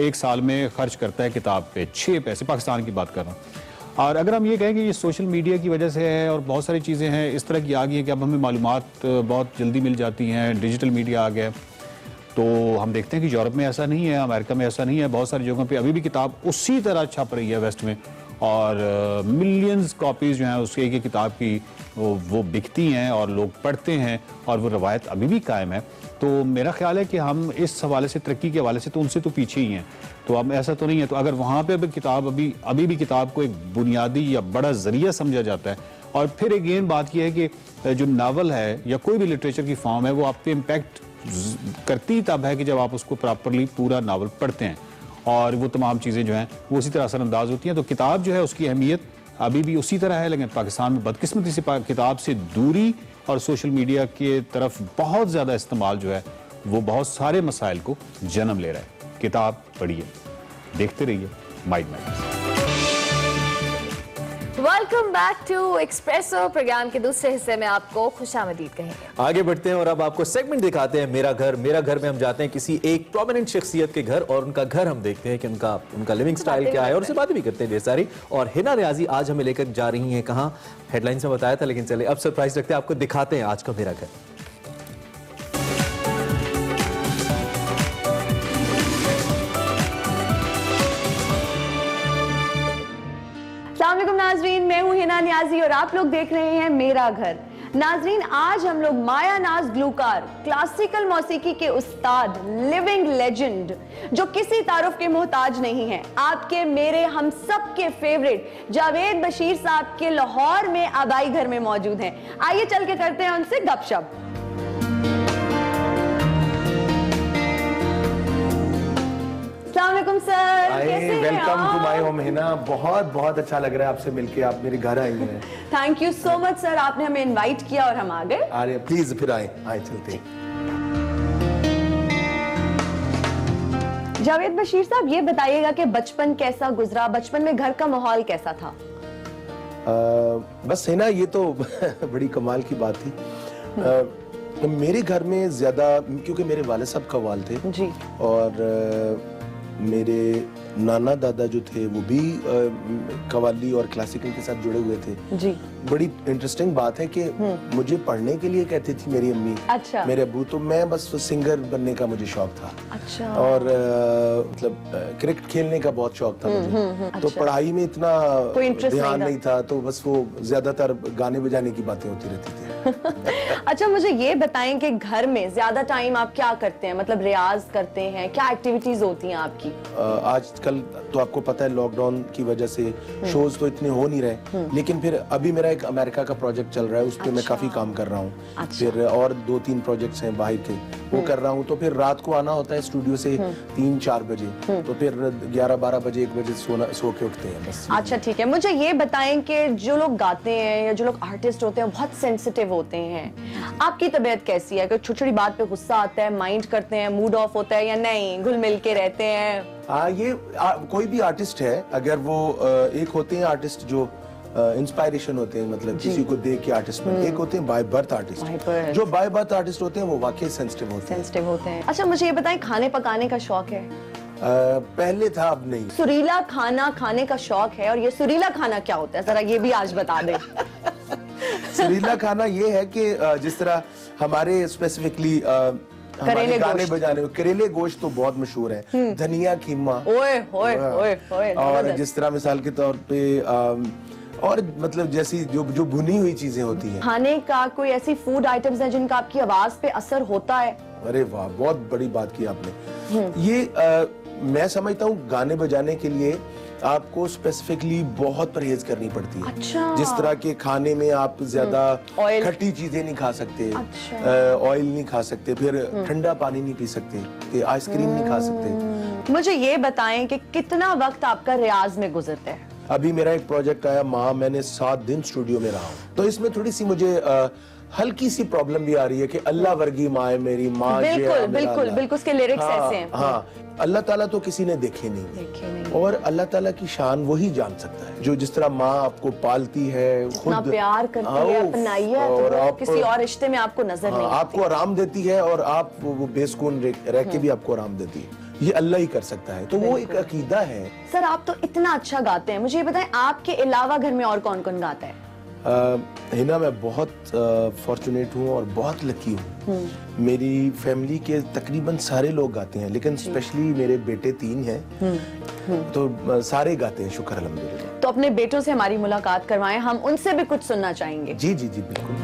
एक साल में खर्च करता है किताब पे। 6 पैसे, पाकिस्तान की बात कर रहा हूँ। और अगर हम ये कहें कि ये सोशल मीडिया की वजह से है और बहुत सारी चीज़ें हैं इस तरह की आ गई हैं कि अब हमें मालूमात बहुत जल्दी मिल जाती हैं, डिजिटल मीडिया आ गया, तो हम देखते हैं कि यूरोप में ऐसा नहीं है, अमेरिका में ऐसा नहीं है, बहुत सारी जगहों पे अभी भी किताब उसी तरह छप रही है वेस्ट में, और मिलियंस कॉपीज़ जो हैं उसके एक किताब की वो बिकती हैं और लोग पढ़ते हैं और वो रवायत अभी भी कायम है। तो मेरा ख्याल है कि हम इस हवाले से, तरक्की के हवाले से तो उनसे तो पीछे ही हैं, तो अब ऐसा तो नहीं है। तो अगर वहाँ पे अभी भी किताब को एक बुनियादी या बड़ा ज़रिया समझा जाता है, और फिर अगेन बात यह है कि जो नावल है या कोई भी लिटरेचर की फॉर्म है वो आप पे इम्पैक्ट करती तब है कि जब आप उसको प्रॉपरली पूरा नावल पढ़ते हैं और वो तमाम चीज़ें जो हैं वो उसी तरह असरअंदाज होती हैं। तो किताब जो है उसकी अहमियत अभी भी उसी तरह है, लेकिन पाकिस्तान में बदकिस्मती से किताब से दूरी और सोशल मीडिया के तरफ बहुत ज़्यादा इस्तेमाल जो है वो बहुत सारे मसाइल को जन्म ले रहा है। किताब पढ़िए, देखते रहिए Mind Matters. Welcome back to Expresso. Program के दूसरे हिस्से में आपको खुशामदीद कहेंगे। आगे बढ़ते हैं और अब आपको सेगमेंट दिखाते हैं मेरा घर। मेरा घर में हम जाते हैं किसी एक प्रोमिनेंट शख्सियत के घर और उनका घर हम देखते हैं कि उनका लिविंग स्टाइल क्या है और उससे बातें भी करते हैं ढेर सारी। और हिना रियाजी आज हमें लेकर जा रही हैं कहाँ, हेडलाइंस में बताया था, लेकिन चले अब सरप्राइज रखते हैं, आपको दिखाते हैं आज का मेरा घर। अस्सलामुअलैकुम नाजरीन, मैं हूं हिना नियाजी और आप लोग देख रहे हैं मेरा घर। नाजरीन, आज हम लोग माया नाज ग्लूकार, क्लासिकल मौसीकी के उस्ताद, लिविंग लेजेंड, जो किसी तारुफ के मोहताज नहीं है, आपके मेरे हम सब के फेवरेट जावेद बशीर साहब के लाहौर में आबाई घर में मौजूद हैं। आइए चल के करते हैं उनसे गपशप। अस्सलामुअलैकुम सर, कैसे हैं वेलकम आप? To my home Hina. बहुत बहुत अच्छा लग रहा है आपसे मिलके, आप मेरे घर आई हैं। Thank you so much sir, आपने हमें इनवाइट किया और हम आ गए। अरे प्लीज फिर आए चलते हैं। जावेद बशीर साहब, ये बताइएगा कि बचपन कैसा गुजरा, बचपन में घर का माहौल कैसा था? बस हिना, ये तो बड़ी कमाल की बात थी। मेरे घर में ज्यादा, क्योंकि मेरे वाले साहब कव्वाल थे जी, और मेरे नाना दादा जो थे वो भी कव्वाली और क्लासिकल के साथ जुड़े हुए थे जी। बड़ी इंटरेस्टिंग बात है कि मुझे पढ़ने के लिए कहती थी मेरी अम्मी, अच्छा। मेरे अबू, तो मैं बस सिंगर बनने का मुझे शौक था। अच्छा। और मतलब क्रिकेट खेलने का बहुत शौक था मुझे। तो अच्छा। पढ़ाई में इतना कोई इंटरेस्ट ध्यान नहीं था, तो बस वो ज्यादातर गाने बजाने की बातें होती रहती थी। अच्छा, मुझे ये बताएं कि घर में ज्यादा टाइम आप क्या करते हैं, मतलब रियाज करते हैं, क्या एक्टिविटीज होती हैं आपकी? आजकल तो आपको पता है लॉकडाउन की वजह से शोज तो इतने हो नहीं रहे, लेकिन फिर अभी मेरा एक अमेरिका का प्रोजेक्ट चल रहा है, उस पर मैं काफी काम कर रहा हूँ। फिर और 2-3 प्रोजेक्ट्स हैं बाहर के, वो कर रहा हूँ। तो फिर रात को आना होता है स्टूडियो से 3-4 बजे, तो फिर 11-12 बजे 1 बजे सो के उठते हैं बस। अच्छा ठीक है, मुझे ये बताएं कि जो लोग गाते हैं या जो लोग आर्टिस्ट होते हैं बहुत सेंसिटिव होते हैं, आपकी तबीयत कैसी है? अगर छोटी छोटी बात पे गुस्सा आता है, माइंड करते हैं, मूड ऑफ होता है, या नहीं घुल मिल के रहते हैं? कोई भी आर्टिस्ट है, अगर वो एक होते हैं आर्टिस्ट जो इंस्पायरेशन होते हैं, मतलब किसी को देख के आर्टिस्ट बनते हैं, एक होते हैं बाय बर्थ आर्टिस्ट। जो बाय बर्थ आर्टिस्ट होते हैं वो वाकई सेंसिटिव होते हैं। अच्छा, मुझे ये बताएं, खाने पकाने का शौक है? पहले था, अब नहीं। सुरीला खाना खाने का शौक है, और ये सुरीला खाना क्या होता है, जरा ये भी आज बता दें। सुरीला खाना ये है कि जिस तरह हमारे स्पेसिफिकली हमारे गाने बजाने में करेले गोश्त तो बहुत मशहूर है, धनिया कीमा, ओए ओए ओए ओए, और जिस तरह मिसाल के तौर पे और मतलब जैसी जो भुनी हुई चीजें होती हैं। खाने का कोई ऐसी फूड आइटम्स है जिनका आपकी आवाज पे असर होता है? अरे वाह, बहुत बड़ी बात की आपने। ये मैं समझता हूँ गाने बजाने के लिए आपको स्पेसिफिकली बहुत परहेज करनी पड़ती है। अच्छा। जिस तरह के खाने में आप ज्यादा ऑयल। खट्टी चीजें नहीं खा सकते, अच्छा। ऑयल नहीं खा सकते, फिर ठंडा पानी नहीं पी सकते, आइसक्रीम नहीं खा सकते। मुझे ये बताएं कि कितना वक्त आपका रियाज में गुजरता है? अभी मेरा एक प्रोजेक्ट आया माँ, मैंने 7 दिन स्टूडियो में रहा हूँ, तो इसमें थोड़ी सी मुझे हल्की सी प्रॉब्लम भी आ रही है कि अल्लाह वर्गी माँ है मेरी माँ। बिल्कुल बिल्कुल बिल्कुल, उसके लिरिक्स ऐसे हैं। हाँ, अल्लाह ताला तो किसी ने देखे नहीं, और अल्लाह ताला की शान वही जान सकता है, जो जिस तरह माँ आपको पालती है, खुद प्यार करती है, अपनाई है, और तो आप किसी और रिश्ते में आपको नजर नहीं आपको आराम देती है, और आप वो बेसुकून रह के भी आपको आराम देती है। ये अल्लाह ही कर सकता है, तो वो एक अकीदा है। सर, आप तो इतना अच्छा गाते हैं, मुझे ये बताएं आपके अलावा घर में और कौन कौन गाता है? हिना, मैं बहुत फॉर्चुनेट हूँ और बहुत लकी हूँ। मेरी फैमिली के तकरीबन सारे लोग गाते हैं, लेकिन स्पेशली मेरे बेटे 3 हैं, तो सारे गाते हैं, शुक्र अल्हम्दुलिल्लाह। तो अपने बेटों से हमारी मुलाकात करवाएं, हम उनसे भी कुछ सुनना चाहेंगे। जी जी जी, बिल्कुल।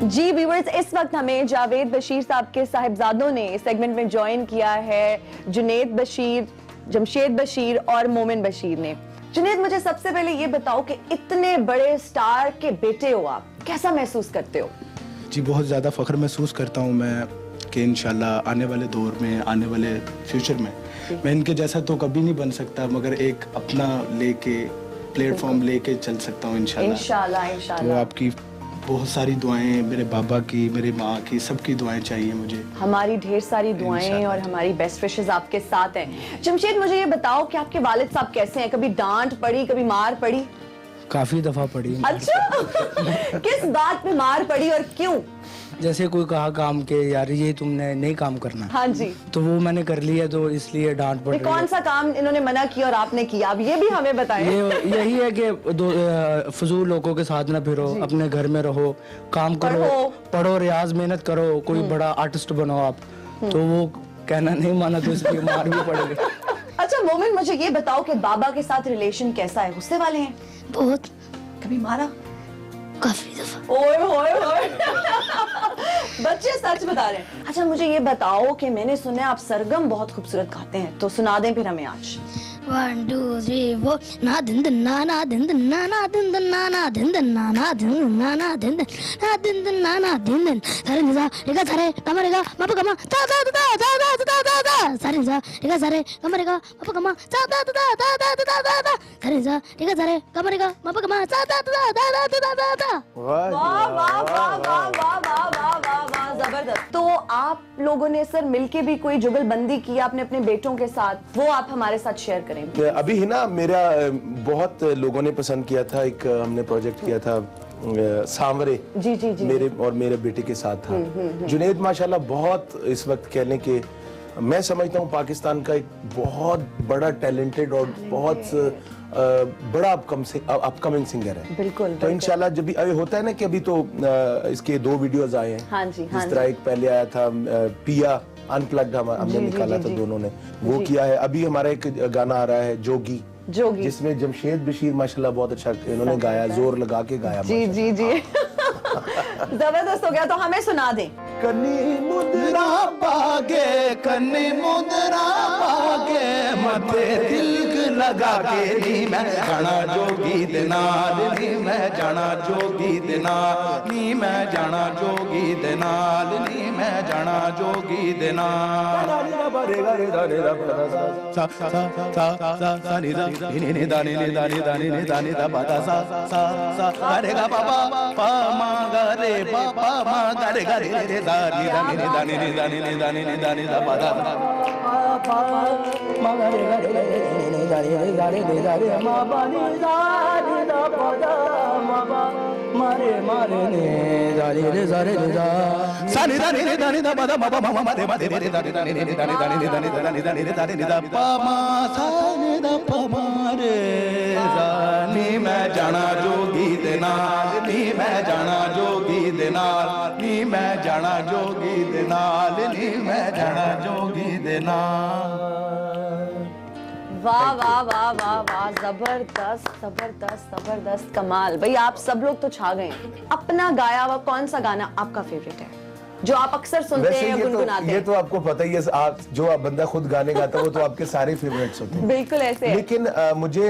जी व्यूअर्स, इस वक्त हमें जावेद बशीर साहब के साहिबजादों ने इस सेगमेंट में ज्वाइन किया है, जुनैद बशीर, जमशेद बशीर और मोमिन बशीर ने। जुनैद, मुझे सबसे पहले ये बताओ कि इतने बड़े स्टार के बेटे हो आप, कैसा महसूस करते हो? जी, बहुत ज़्यादा फ़ख्र महसूस करता हूँ मैं कि इंशाल्लाह आने वाले दौर में, आने वाले फ्यूचर में मैं इनके जैसा तो कभी नहीं बन सकता, मगर एक अपना लेके प्लेटफॉर्म लेके चल सकता हूँ इंशाल्लाह। तो आपकी बहुत सारी दुआएं, मेरे बाबा की, मेरी माँ की, सबकी दुआएं चाहिए मुझे। हमारी ढेर सारी दुआएं और हमारी बेस्ट विशेस आपके साथ हैं। जमशेद, मुझे ये बताओ कि आपके वालिद साहब कैसे हैं? कभी डांट पड़ी, कभी मार पड़ी? काफी दफा पड़ी। अच्छा किस बात पे मार पड़ी और क्यों? जैसे कोई कहा काम के यार ये तुमने नहीं काम करना, हाँ जी, तो वो मैंने कर लिया, तो इसलिए डांट पड़ रही है। कौन सा काम इन्होंने मना किया और आपने किया, अब ये भी हमें बताएं। यही है कि फजूल लोगों के साथ ना फिरो, अपने घर में रहो, काम करो, पढ़ो, रियाज मेहनत करो, कोई बड़ा आर्टिस्ट बनो आप। तो वो कहना नहीं माना, तो इसलिए मार भी पड़ गई। अच्छा मोमिन, मुझे ये बताओ कि बाबा के साथ रिलेशन कैसा है? गुस्से वाले हैं? बहुत। कभी मारा? काफी दफा। ओए होए होए बच्चे सच बता रहे हैं। अच्छा मुझे ये बताओ कि मैंने सुना है आप सरगम बहुत खूबसूरत गाते हैं, तो सुना दें फिर हमें आज। 1 2 3 4 ना दिन दिन ना ना दिन दिन ना ना दिन दिन ना ना दिन दिन ना ना दिन दिन ना ना दिन दिन ना दिन दिन ना ना दिन दिन सारे निजा रेगा सारे कमरेगा मप कमा ता ता ता ता ता ता ता ता सारे निजा रेगा सारे कमरेगा मप कमा ता ता ता ता ता ता ता ता सारे निजा रेगा सारे कमरेगा मप कमा ता ता ता ता ता ता ता। वाह वाह वाह वाह वाह वाह वाह वाह वाह, जबरदस्त। तो आप लोगों ने सर मिलके भी कोई जुगलबंदी की आपने अपने बेटों के साथ, वो आप हमारे साथ शेयर करें। अभी है ना, मेरा बहुत लोगों ने पसंद किया था, एक हमने प्रोजेक्ट किया था सांवरे, जी जी जी, मेरे और मेरे बेटे के साथ था। जुनैद माशाल्लाह बहुत इस वक्त कहने के, मैं समझता हूँ पाकिस्तान का एक बहुत बड़ा टैलेंटेड और बहुत बड़ा अपकमिंग सिंगर है। बिल्कुल। तो इंशाल्लाह जब भी होता है ना कि अभी तो इसके 2 वीडियोस आए हैं। हाँ जी, हाँ जिस तरह एक पहले आया था पिया अनप्लग्ड, हमने निकाला था दोनों ने, वो किया है। अभी हमारा एक गाना आ रहा है जोगी, जिसमें जमशेद बशीर माशाल्लाह बहुत अच्छा इन्होंने गाया, जोर लगा के गाया। जी जी जी जबरदस्त हो गया, तो हमें सुना दें। कन्नी मुद्रा बागे, कन्नी मुद्रा बागे, मथे तिलक लगा के नी मैं जाना जोगी दे नाल, नी मैं जाना जोगी दे नाल, नी मैं जाना जोगी दे नाल, नी मैं जाना जोगी दे नाल। सा सा सा सा सा नि दा नि नि दा नि नि दा नि दा नि नि दा नि दा पा दा सा सा सा रे गा पा पा मा गा रे पा पा मा गा रे गा रे रे दा नि दा नि दा नि दा नि दा नि दा नि दा पा दा पा मा गा रे गा रे रे दा रे गा रे रे दा रे मा बा नि दा नि दा पा दा मा बा मारे मारे ने दा रे रे दा रे रे दा सा नि दा नि दा नि दा पा दा मा बा मा मा रे मा रे रे दा नि दा नि दा नि दा नि दा नि दा नि दा नि दा नि दा पा मा सा नि दा पा मा रे दा नी मैं जाना जोगी दे नाल, नी मैं जाना जोगी दे दे नाल नी मैं जाना जोगी दे नाल नी मैं जाना जोगी दे नाल। वाह वाह वाह वाह वाह, जबरदस्त जबरदस्त जबरदस्त, कमाल। भाई आप सब लोग तो छा गए हैं। अपना गाया हुआ कौन सा गाना आपका फेवरेट है जो आप अक्सर सुनते हैं या गुनगुनाते हैं? ये तो आपको पता ही है, आप जो आप बंदा खुद गाने गाता है वो तो आपके सारे फेवरेट्स होते हैं। बिल्कुल ऐसे है। लेकिन मुझे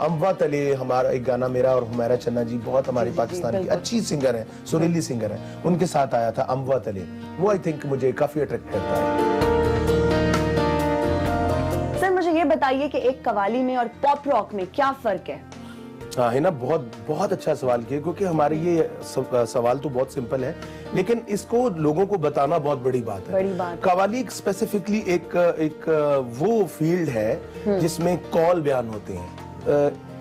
अम्वा तले हमारा एक गाना, मेरा और हुमैरा चन्ना जी बहुत हमारी पाकिस्तान की अच्छी सिंगर है, सुरीली सिंगर है, उनके साथ आया था अम्वा तले, वो आई थिंक मुझे काफी अट्रैक्ट करता है। सर मुझे ये बताइए कि एक कवाली में और पॉप रॉक में क्या फर्क है? हाँ है ना, बहुत बहुत अच्छा सवाल किया, क्योंकि हमारे ये सवाल तो बहुत सिंपल है लेकिन इसको लोगों को बताना बहुत बड़ी बात है। बड़ी बात। कवाली स्पेसिफिकली एक वो फील्ड है जिसमें कॉल बयान होते हैं,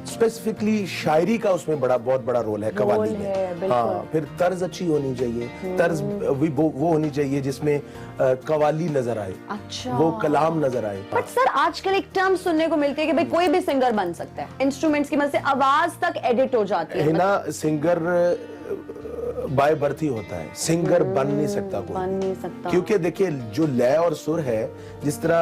स्पेसिफिकली शायरी का उसमें बहुत बड़ा रोल है कवाली में। हाँ, फिर तर्ज अच्छी होनी चाहिए, तर्ज वो होनी चाहिए जिसमें कवाली नजर आए, अच्छा, वो कलाम नजर आए। बट सर आजकल एक टर्म सुनने को मिलती है कि भाई कोई भी सिंगर बन सकता है, इंस्ट्रूमेंट्स की मदद से आवाज तक एडिट हो जाती है ना। सिंगर बाय बर्थ ही होता है, सिंगर बन नहीं सकता कोई, बन नहीं सकता, क्योंकि देखिए जो लय और सुर है, जिस तरह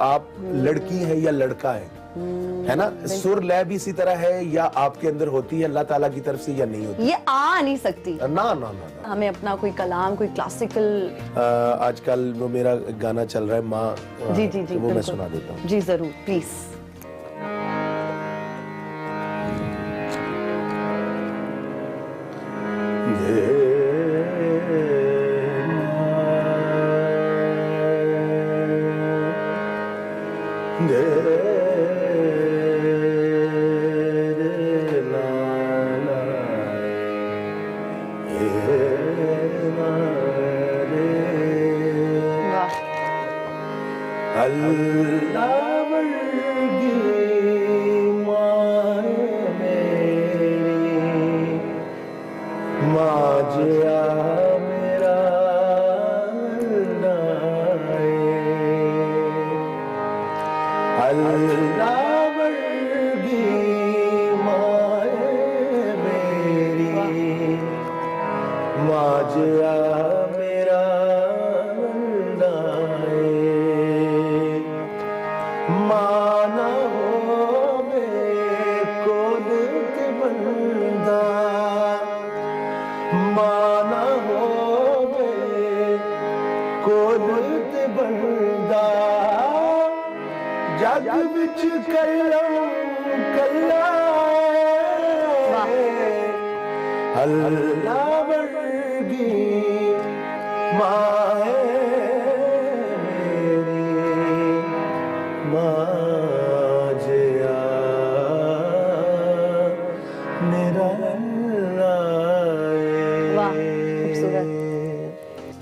आप लड़की है या लड़का है ना, सुर लय भी इसी तरह है, या आपके अंदर होती है अल्लाह ताला की तरफ से या नहीं होती, ये आ नहीं सकती। ना ना ना, ना। हमें अपना कोई कलाम, कोई क्लासिकल आजकल वो मेरा गाना चल रहा है माँ, जी जी जी, वो मैं सुना देता हूँ। जी जरूर, प्लीज।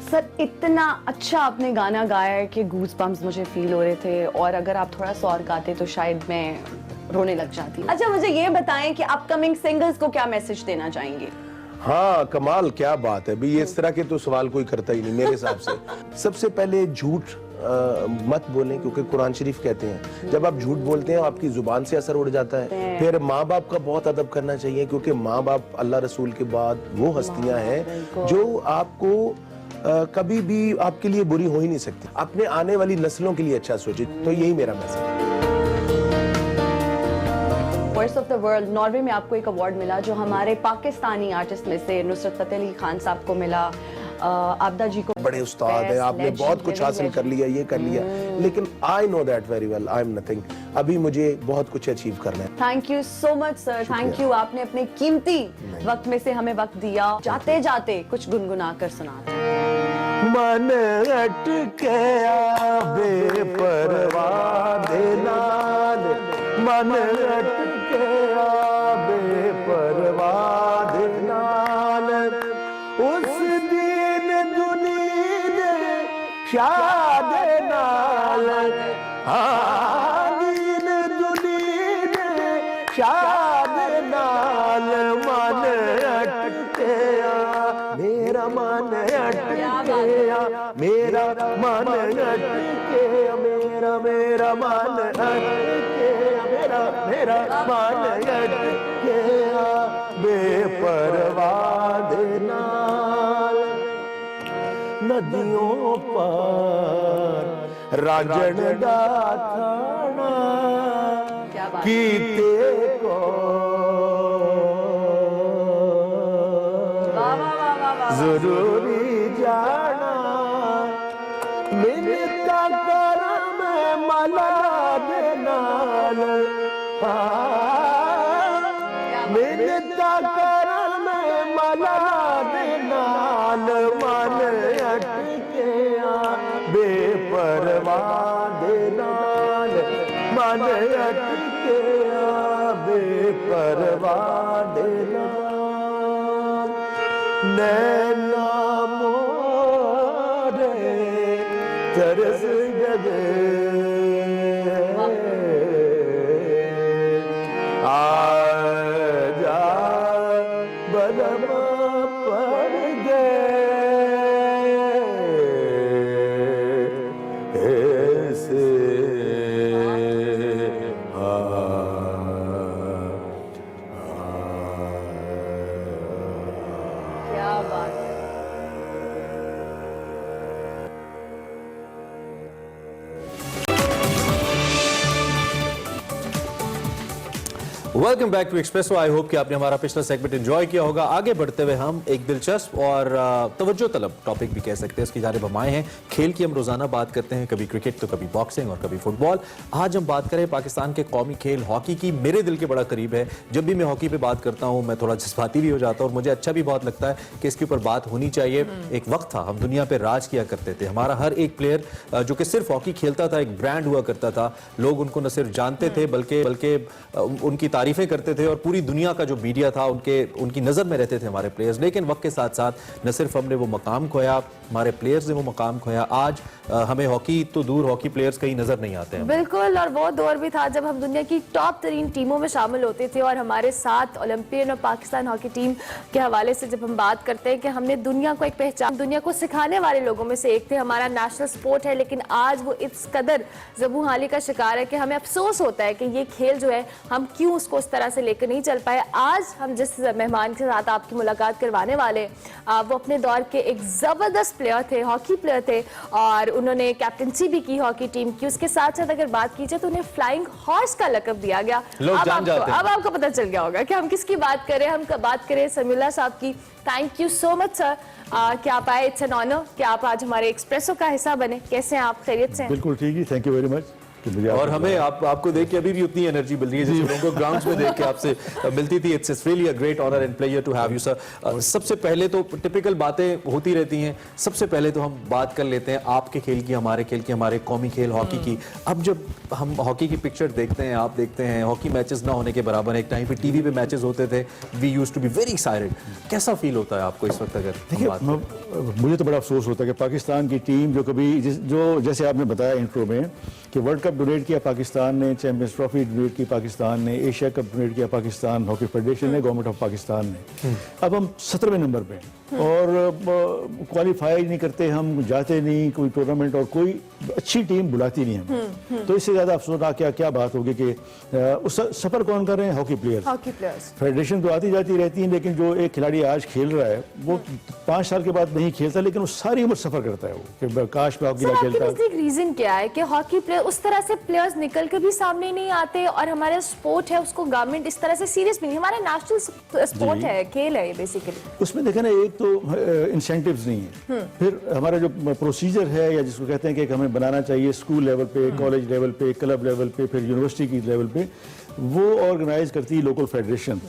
सर इतना अच्छा आपने गाना गाया है कि गूज बम्स मुझे फील हो रहे थे, और अगर आप थोड़ा सा और गाते तो शायद मैं रोने लग जाती। अच्छा मुझे ये बताएं कि अपकमिंग सिंगर्स को क्या मैसेज देना चाहेंगे? हाँ कमाल, क्या बात है भाई, इस तरह के तो सवाल कोई करता ही नहीं मेरे हिसाब से। सबसे पहले झूठ मत बोलें, क्योंकि कुरान शरीफ कहते हैं जब आप झूठ बोलते हैं आपकी जुबान से असर उड़ जाता है। फिर माँ बाप का बहुत अदब करना चाहिए, क्योंकि माँ बाप अल्लाह रसूल के बाद वो हस्तियां हैं जो आपको कभी भी आपके लिए बुरी हो ही नहीं सकती। अपने आने वाली नस्लों के लिए अच्छा सोचे, तो यही मेरा मैसेज है। Voice of the world Norway में आपको एक अवार्ड मिला जो हमारे पाकिस्तानी आर्टिस्ट में से नुसरत फतेह अली खान साहब को मिला, आबदा जी को। बड़े उस्ताद हैं, आपने बहुत कुछ हासिल कर लिया, ये कर लिया, लेकिन I know that very well, I am nothing. अभी मुझे बहुत कुछ अचीव करना है। Thank you so much sir, thank you, आपने अपने कीमती वक्त में से हमें वक्त दिया। जाते जाते कुछ गुनगुना कर सुनाते। मन अटकया बेपरवाह दे नाल, मन अटकया बेपरवाह दे नाल, उस दिन दुनी दे शाद नाल, हाँ दिन दुनी दे शाद नाल, मन अटकया मेरा मन अटकया, मेरा मन अटकया, मेरा मेरा मन अटकया, मेरा मेरा मन अटकया बेपरवाह दे नाल। नदियों पार राजन दा थाना कीते को जरूरी जाना मिलता कर मैं मला दे नाल मिलता कर मैं मला दे नाल मन अटके बेपरवाह दे नाल मन अटके बेपरवाह दे नाल नैना मोरे तरस गए आजा बलमा पड़ गए ऐसे क्या बात है। Welcome back to Expresso. I hope कि आपने हमारा पिछला सेगमेंट एंजॉय किया होगा। आगे बढ़ते हुए हम एक दिलचस्प और तवज्जो तलब टॉपिक भी कह सकते हैं, इसकी जानिब हम आए हैं। खेल की हम रोजाना बात करते हैं, कभी क्रिकेट तो कभी बॉक्सिंग और कभी फुटबॉल। आज हम बात करें पाकिस्तान के कौमी खेल हॉकी की। मेरे दिल के बड़ा करीब है। जब भी मैं हॉकी पे बात करता हूँ मैं थोड़ा जज्बाती भी हो जाता हूँ और मुझे अच्छा भी बहुत लगता है कि इसके ऊपर बात होनी चाहिए। एक वक्त था हम दुनिया पे राज किया करते थे। हमारा हर एक प्लेयर जो कि सिर्फ हॉकी खेलता था एक ब्रांड हुआ करता था। लोग उनको न सिर्फ जानते थे बल्कि उनकी तारीफें करते थे और पूरी दुनिया का जो मीडिया था उनकी नजर में रहते थे हमारे प्लेयर्स। लेकिन वक्त के साथ साथ न सिर्फ हमने वो मकाम खोया, हमारे प्लेयर्स ने वो मकाम खोया। आज हमें हॉकी तो दूर, हॉकी प्लेयर्स कहीं नजर नहीं आते हैं। बिल्कुल, और वो दौर भी था जब हम दुनिया की टॉप तरीन टीमों में शामिल होते थे और हमारे साथ ओलंपियन और पाकिस्तान हॉकी टीम के हवाले से जब हम बात करते हैं कि हमने दुनिया को एक पहचान, दुनिया को सिखाने वाले लोगों में से एक थे। हमारा नेशनल स्पोर्ट है, लेकिन आज वो इस कदर ज़बू हाली का शिकार है कि हमें अफसोस होता है कि ये खेल जो है हम क्यों उसको उस तरह से लेकर नहीं चल पाए। आज हम जिस मेहमान के साथ आपकी मुलाकात करवाने वाले वो अपने दौर के एक ज़बरदस्त प्लेयर थे, हॉकी प्लेयर थे और उन्होंने कैप्टनसी भी की हॉकी टीम की। उसके साथ साथ अगर बात की जाए तो उन्हें फ्लाइंग हॉर्स का लक़ब दिया गया। अब आपको पता चल गया होगा कि हम किसकी बात करें। हम बात करें समीउल्लाह साहब की। Thank you so much sir कि आप आए। इट्स एन ऑनर कि आप आज हमारे एक्सप्रेसो का हिस्सा बने। कैसे हैं आप? खैरियत से? बिल्कुल ठीक है, थैंक यू वेरी मच। और हमें आपको देख के अभी भी उतनी एनर्जी मिल रही है जिस लोगों को ग्राउंड्स में देख के आपसे मिलती थी। It's really a great honour and pleasure to have you sir. सबसे पहले तो टिपिकल बातें होती रहती हैं। सबसे पहले तो हम बात कर लेते हैं आपके खेल की, हमारे खेल की, हमारे कौमी खेल हॉकी की। अब जब हम हॉकी की पिक्चर देखते हैं, आप देखते हैं हॉकी मैचेस ना होने के बराबर एक टाइम पे टीवी पे मैचेस होते थे। We used to be very excited. कैसा फील होता है आपको इस वक्त? अगर देखिए मुझे तो बड़ा अफसोस होता है कि पाकिस्तान की टीम जो कभी जो जैसे आपने बताया इंट्रो में कि वर्ल्ड कप डोनेट किया पाकिस्तान ने, चैंपियंस ट्रॉफी डोनेट की पाकिस्तान ने, एशिया कप डोनेट किया पाकिस्तान हॉकी फेडरेशन ने, गवर्नमेंट ऑफ पाकिस्तान ने। अब हम 17वें नंबर पे और क्वालिफाई नहीं करते, हम जाते नहीं कोई टूर्नामेंट और कोई अच्छी टीम बुलाती नहीं हम। तो इससे ज्यादा अफसोसनाक क्या बात होगी कि उस सफर कौन कर रहे हैं? Hockey players. फेडरेशन तो आती जाती रहती है, लेकिन जो एक खिलाड़ी आज खेल रहा है वो 5 साल के बाद नहीं खेलता, लेकिन वो सारी उम्र सफर करता है वो कि काश मैं हॉकी ना खेलता। रीजन क्या है कि हॉकी प्लेयर उस तरह से प्लेयर्स निकल के भी सामने नहीं आते और हमारा स्पोर्ट है उसको गवर्नमेंट इस तरह से सीरियस भी नहीं। हमारा नेशनल स्पोर्ट है, खेल है ये बेसिकली। उसमें देखें ना, एक तो इंसेंटिव्स नहीं है, फिर हमारा जो प्रोसीजर है या जिसको कहते हैं कि हमें बनाना चाहिए स्कूल लेवल पे, कॉलेज लेवल पे, क्लब लेवल पे, फिर यूनिवर्सिटी की लेवल पे, वो ऑर्गेनाइज करती है लोकल फेडरेशन।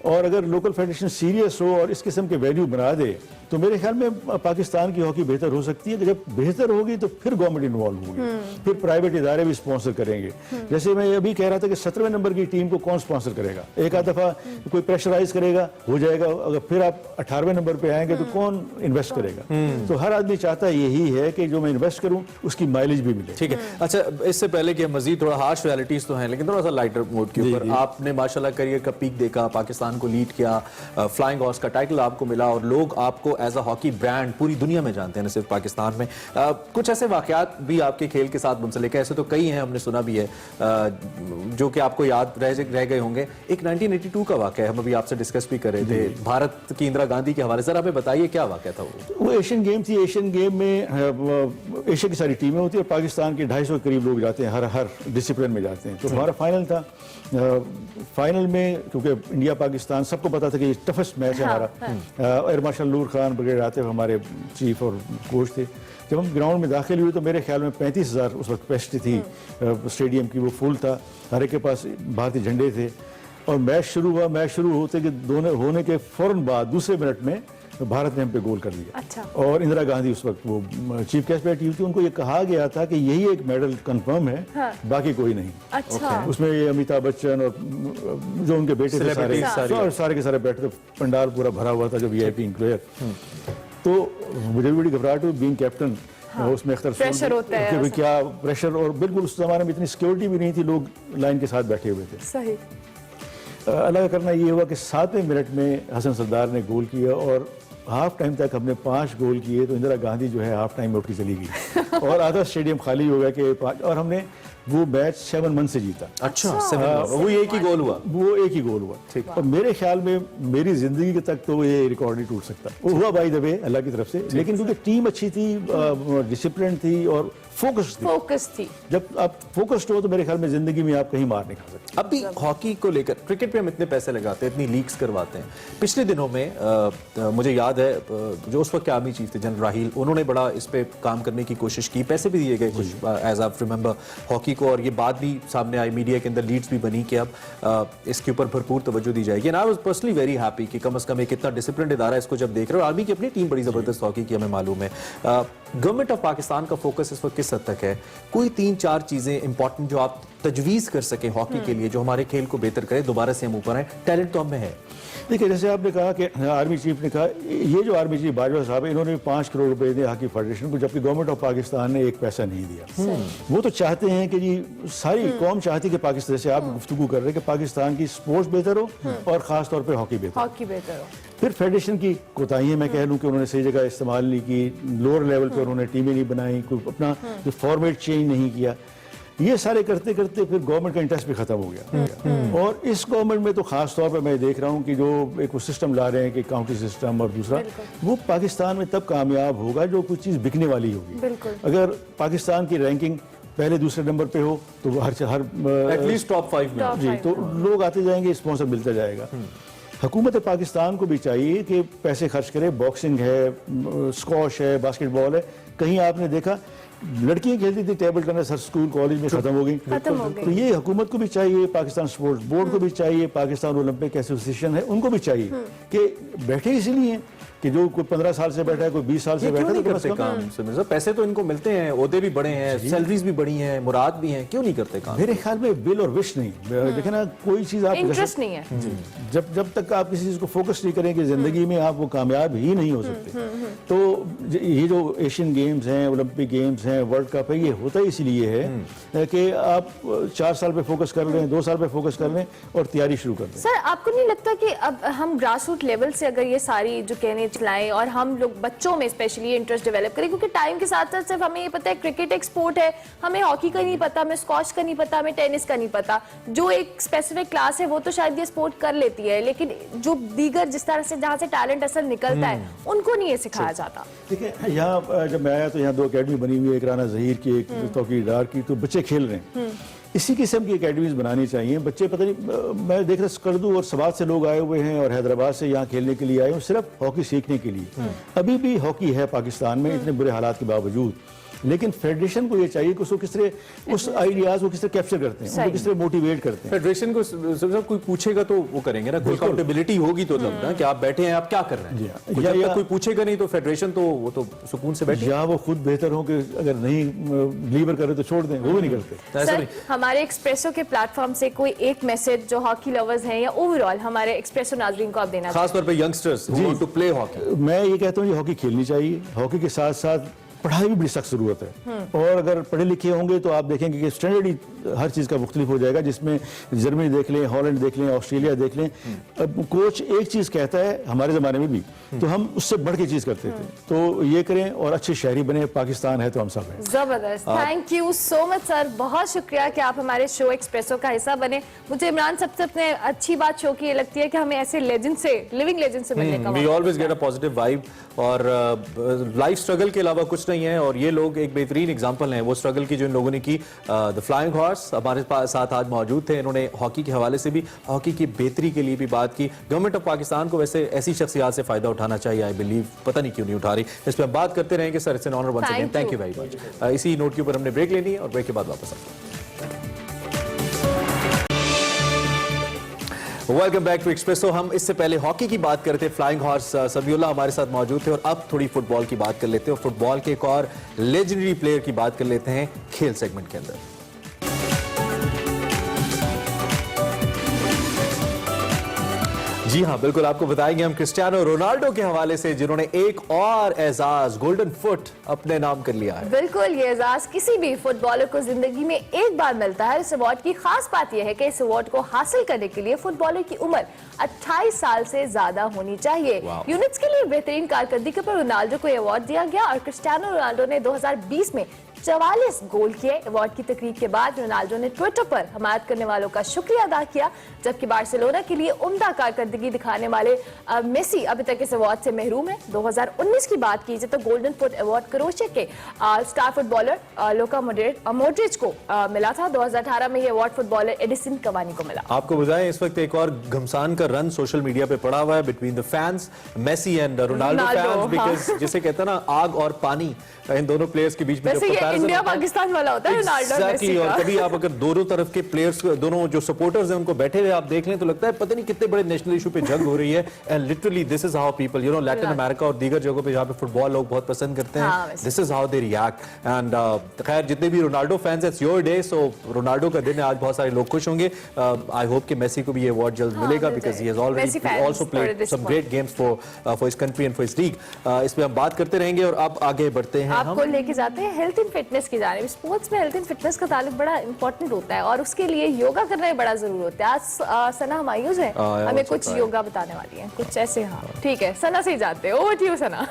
और अगर लोकल फेडरेशन सीरियस हो और इस किस्म के वैल्यू बना दे तो मेरे ख्याल में पाकिस्तान की हॉकी बेहतर हो सकती है। कि जब बेहतर होगी तो फिर गवर्नमेंट इन्वॉल्व होगी, फिर प्राइवेट इदारे भी स्पॉन्सर करेंगे। जैसे मैं अभी कह रहा था कि 17वें नंबर की टीम को कौन स्पॉन्सर करेगा? एक आध दफा कोई प्रेशराइज करेगा, हो जाएगा। अगर फिर आप 18वें नंबर पे आएंगे तो कौन इन्वेस्ट करेगा? तो हर आदमी चाहता यही है कि जो मैं इन्वेस्ट करूं उसकी माइलेज भी मिले। ठीक है। अच्छा, इससे पहले कि मजीद थोड़ा हार्श रियलिटीज तो हैं, लेकिन थोड़ा सा लाइटर मूड नोट के ऊपर। आपने माशाल्लाह करियर का पीक देखा, पाकिस्तान को लीड किया, फ्लाइंग हॉर्स का टाइटल आपको मिला और लोग आपको एज अ हॉकी ब्रांड पूरी दुनिया में जानते हैं, न सिर्फ पाकिस्तान में। कुछ ऐसे वाकयात भी आपके खेल के साथ मुंसलिक है, ऐसे तो कई हैं, हमने सुना भी है, जो कि आपको याद रह गए होंगे। एक 1982 का वाकया है, हम अभी आपसे डिस्कस भी कर रहे थे, भारत की इंदिरा गांधी के हवाले से। हमें बताइए क्या वाकया था वो एशियन गेम थी। एशियन गेम में एशिया की सारी टीमें होती है और पाकिस्तान के 250 के करीब लोग जाते हैं, हर डिसिप्लिन में जाते हैं। तो हमारा फाइनल था। फाइनल में क्योंकि इंडिया पाकिस्तान सबको पता था कि ये टफेस्ट मैच है हमारा। एयर मार्शल नूर खान ब्रिगेड आते हुए हमारे चीफ और कोच थे। जब हम ग्राउंड में दाखिल हुए तो मेरे ख्याल में 35,000 उस वक्त कैपेसिटी थी स्टेडियम की, वो फुल था, हर एक के पास भारतीय झंडे थे। और मैच शुरू हुआ। मैच शुरू होते के होने के फौरन बाद दूसरे मिनट में भारत ने हम पे गोल कर दिया। अच्छा। और इंदिरा गांधी उस वक्त वो चीफ गेस्ट बैठी हुई थी, उनको ये कहा गया था कि यही एक मेडल कंफर्म है, हाँ। बाकी कोई नहीं। अच्छा। उसमें ये अमिताभ बच्चन और जो उनके बेटे थे सारे के सारे बैठे थे, पंडाल पूरा भरा हुआ था, जो वीआईपी प्लेयर। तो मुझे भी बड़ी घबराहट हुई बीइंग कैप्टन। उसमें प्रेशर होता है, क्या प्रेशर, और बिल्कुल उस जमाने में इतनी सिक्योरिटी भी नहीं थी, लोग लाइन के साथ बैठे हुए थे। सही। अलग करना ये हुआ कि 7वें मिनट में हसन सरदार ने गोल किया और हाफ टाइम तक हमने 5 गोल किए। तो इंदिरा गांधी जो है हाफ टाइम में उठ के चली गई और आधा स्टेडियम खाली हो गया कि 5, और हमने वो मैच 7 रन से जीता। अच्छा, वो एक ही गोल हुआ? वो एक ही गोल हुआ। ठीक। और मेरे ख्याल में मेरी जिंदगी तक तो ये रिकॉर्ड नहीं टूट सकता। वो हुआ बाय द वे अल्लाह की तरफ से, लेकिन क्योंकि टीम अच्छी थी, डिसिप्लिन थी और फोकस थी। जब आप फोकस्ड हो तो मेरे ख्याल में जिंदगी में आप कहीं मार नहीं खा सकते। अब भी हॉकी को लेकर, क्रिकेट पे हम इतने पैसे लगाते हैं, इतनी लीग्स करवाते हैं। पिछले दिनों में मुझे याद है जो उस वक्त के आर्मी चीफ थे जनरल राहील, उन्होंने बड़ा इस पे काम करने की कोशिश की, पैसे भी दिए गए कुछ एज आप रिमेंबर हॉकी को, और ये बात भी सामने आई, मीडिया के अंदर लीड्स भी बनी कि अब इसके ऊपर भरपूर तवज्जो दी जाएगी। And I was personally very happy कि कम से कम एक इतना डिसिप्लिन इदारा इसको जब देख रहे हो। आर्मी की अपनी टीम बड़ी जबरदस्त हॉकी की, हमें मालूम है। गवर्नमेंट ऑफ पाकिस्तान का फोकस इस वक्त किस हद तक है? कोई 3-4 चीजें इंपॉर्टेंट जो आप तजवीज कर सके हॉकी के लिए, जो हमारे खेल को बेहतर करे, दोबारा से हम ऊपर आए? टैलेंट तो हम में है। देखिए, जैसे आपने कहा कि आर्मी चीफ ने कहा, ये जो आर्मी चीफ बाजवा साहब है, इन्होंने 5 करोड़ रुपए दिए हॉकी फेडरेशन को, जबकि गवर्नमेंट ऑफ पाकिस्तान ने एक पैसा नहीं दिया। वो तो चाहते हैं कि जी सारी कौम चाहती है कि पाकिस्तान, जैसे आप गुफ्तगू कर रहे हैं कि पाकिस्तान की स्पोर्ट्स बेहतर हो और खास तौर पर हॉकी बेहतर हो। फिर फेडरेशन की कोताही मैं कह लूँ कि उन्होंने सही जगह इस्तेमाल नहीं की, लोअर लेवल पर उन्होंने टीमें नहीं बनाई, कोई अपना जो फॉर्मेट चेंज नहीं किया। ये सारे करते करते फिर गवर्नमेंट का इंटरेस्ट भी खत्म हो गया। और इस गवर्नमेंट में तो खास तौर पे मैं देख रहा हूँ कि जो एक सिस्टम ला रहे हैं कि काउंटी सिस्टम, और दूसरा वो पाकिस्तान में तब कामयाब होगा जो कुछ चीज़ बिकने वाली होगी। अगर पाकिस्तान की रैंकिंग पहले दूसरे नंबर पे हो तो हर एटलीस्ट टॉप 5 में जी, तो लोग आते जाएंगे, स्पॉन्सर मिलता जाएगा। हुकूमत पाकिस्तान को भी चाहिए कि पैसे खर्च करे। बॉक्सिंग है, स्क्वॉश है, बास्केटबॉल है। कहीं आपने देखा लड़कियां खेलती थी टेबल टेनिस, हर स्कूल कॉलेज में खत्म हो गई। तो ये हुकूमत को भी चाहिए, पाकिस्तान स्पोर्ट्स बोर्ड को भी चाहिए, पाकिस्तान ओलंपिक एसोसिएशन है उनको भी चाहिए कि बैठे इसलिए कि जो कोई 15 साल से बैठा है, कोई 20 साल से बैठा है, करते काम। पैसे तो इनको मिलते हैं, ओहदे भी बड़े हैं, सैलरीज भी बड़ी हैं, मुराद भी हैं, क्यों नहीं करते काम? मेरे ख्याल में बिल और विश नहीं। देखे ना, कोई चीज आप इंटरेस्ट नहीं है। जब तक आप किसी चीज को फोकस नहीं करेंगे जिंदगी में, आप वो कामयाब ही नहीं हो सकते। तो ये जो एशियन गेम्स हैं, ओलंपिक गेम्स हैं, वर्ल्ड कप है, ये होता ही इसलिए है कि आप 4 साल पे फोकस कर लें, 2 साल पे फोकस कर लें और तैयारी शुरू कर दें। सर, आपको नहीं लगता कि अब हम ग्रास रूट लेवल से अगर ये सारी जो कहने चलाएं और हम लोग बच्चों में स्पेशली इंटरेस्ट डेवलप करें, क्योंकि टाइम के साथ साथ सिर्फ हमें ये पता है क्रिकेट एक स्पोर्ट है, हमें हॉकी का नहीं पता, हमें स्क्वॉश का नहीं पता, हमें टेनिस का नहीं पता, जो एक स्पेसिफिक क्लास है वो तो शायद ये स्पोर्ट कर लेती है, लेकिन जो दीगर जिस तरह से जहाँ से टैलेंट असल निकलता है उनको नहीं ये सिखाया जाता। देखिए, यहाँ जब मैं आया तो यहाँ 2 अकेडमी बनी हुई है, एक राना जहीर की, एक तौकीर डार की। तो बच्चे खेल रहे हैं, इसी किस्म की एकेडमीज बनानी चाहिए। बच्चे पता नहीं, मैं देख रहा स्कर्दू और सवात से लोग आए हुए हैं और हैदराबाद से यहाँ खेलने के लिए आए हैं, सिर्फ हॉकी सीखने के लिए। अभी भी हॉकी है पाकिस्तान में इतने बुरे हालात के बावजूद, लेकिन फेडरेशन को ये चाहिए कि उसको किस तरह उस आइडियाज को किस तरह कैप्चर करते हैं, उनको किस तरह मोटिवेट करते हैं। फेडरेशन को सब कोई पूछेगा तो वो करेंगे ना, कोई अकाउंटेबिलिटी होगी तो तब ना कि आप बैठे हैं, आप क्या कर रहे हैं। जब तक कोई पूछेगा नहीं तो फेडरेशन तो वो तो सुकून से बैठे, या वो खुद बेहतर हो कि अगर नहीं डिलीवर करे तो छोड़ दें, वो भी नहीं करते। सर, हमारे एक्सप्रेसो के प्लेटफॉर्म से कोई एक मैसेज जो हॉकी लवर्स हैं या ओवरऑल हमारे एक्सप्रेसो नाज़रीन को आप देना, खासतौर पर यंगस्टर्स टू प्ले हॉकी? मैं ये कहता हूँ कि हॉकी खेलनी चाहिए, हॉकी के साथ साथ पढ़ाई भी बड़ी सख्त जरूरत है। और अगर पढ़े लिखे होंगे तो आप देखेंगे कि स्टैंडर्ड ही हर चीज़ का मुख्तलिफ हो जाएगा, जिसमें जर्मनी देख लें, हॉलैंड देख लें, ऑस्ट्रेलिया देख लें। अब कोच एक चीज़ कहता है, हमारे ज़माने में भी तो हम उससे बढ़ के चीज़ करते थे। तो ये करें और अच्छे शहरी बने, पाकिस्तान है तो हम सब हैं। जबरदस्त, thank you so much sir, बहुत शुक्रिया कि आप हमारे शो एक्सप्रेसो का हिस्सा बने। मुझे इमरान सबसे अच्छी बात शो की ये लगती है कि हमें ऐसे लेजेंड से, लिविंग लेजेंड से मिलने का we always get a positive vibe, और लाइफ स्ट्रगल के अलावा कुछ नहीं है, और ये लोग एक बेहतरीन एग्जांपल हैं वो स्ट्रगल की जो इन लोगों ने की। द फ्लाइंग हॉर्स हमारे साथ आज मौजूद थे, इन्होंने हॉकी के हवाले से भी, हॉकी की बेहतरी के लिए भी बात की। गवर्नमेंट ऑफ पाकिस्तान को वैसे ऐसी शख्सियात से फायदा उठाना चाहिए, आई बिलीव, पता नहीं क्यों नहीं उठा रही। इस पर हम बात करते रहेंगे sir, it's an honour once again, thank you very much. इसी नोट के ऊपर हमने ब्रेक लेनी है और ब्रेक के बाद वापस आते हैं। Welcome back to Expresso. हम इससे पहले हॉकी की बात कर रहे थे, फ्लाइंग हॉर्स सबीउल्लाह हमारे साथ मौजूद थे, और अब थोड़ी फुटबॉल की बात कर लेते हैं, और फुटबॉल के एक और लेजेंडरी प्लेयर की बात कर लेते हैं खेल सेगमेंट के अंदर। जी हाँ, बिल्कुल, आपको बताएंगे हम क्रिस्टियानो रोनाल्डो के हवाले से, जिन्होंने एक और एजाज गोल्डन फुट अपने नाम कर लिया है। बिल्कुल, ये एजाज किसी भी फुटबॉलर को जिंदगी में एक बार मिलता है। इस अवार्ड की खास बात यह है कि इस अवार्ड को हासिल करने के लिए फुटबॉलर की उम्र 28 साल से ज्यादा होनी चाहिए। यूनिट्स के लिए बेहतरीन कारकर्दगी पर रोनाल्डो को यह अवार्ड दिया गया, और क्रिस्टियानो रोनाल्डो ने 2020 में 44 गोल किए। अवार्ड की तकरीब के बाद रोनाल्डो ने ट्विटर पर हमायत करने वालों का शुक्रिया अदा किया, जबकि बार्सिलोना के लिए उम्दा कारकर्दगी दिखाने वाले मेसी अभी तक इस अवार्ड से महरूम है। 2019 की बात की जाए तो गोल्डन फुट अवार्ड क्रोएशिया के स्टार फुटबॉलर लुका मॉड्रिच को मिला था। 2018 में यह अवार्ड फुटबॉलर एडिसन कवानी को मिला। आपको बताएं, इस वक्त एक और घमसान का रन सोशल मीडिया पे पड़ा हुआ है between the fans, Messi and Ronaldo fans, because जिसे कहते हैं ना आग और पानी, इन दोनों प्लेयर्स के बीच में इंडिया पाकिस्तान वाला होता है रोनाल्डो मेसी का। और कभी आप अगर दोनों तरफ के प्लेयर्स, दोनों जो सपोर्टर्स हैं उनको बैठे हुए आप देख लें तो लगता है पता नहीं कितने बड़े नेशनल इशू पे जंग हो रही है। And literally this is how people, you know, Latin America और दीगर जगहों पे जहां पे फुटबॉल लोग बहुत पसंद करते हैं, this is how they react. And खैर, जितने भी Ronaldo fans, it's your day, so Ronaldo का दिन है आज, बहुत सारे लोग खुश होंगे। आई होप कि मेसी को भी ये अवार्ड जल्द मिलेगा, because he has already also played some great games for his country and for his league. इस पे हम बात करते रहेंगे, और अब आगे बढ़ते हैं, आपको लेके जाते हैं हेल्थ एंड फिटनेस की जानिब। स्पोर्ट्स में हेल्थ एंड फिटनेस का ताल्लुक बड़ा इंपॉर्टेंट होता है, और उसके लिए योगा करना भी बड़ा जरूरी होता है। आज सना हमायूं है, हमें कुछ योगा बताने वाली है, कुछ ऐसे। हाँ ठीक है, सना से ही जाते हैं, ओवर टू यू सना।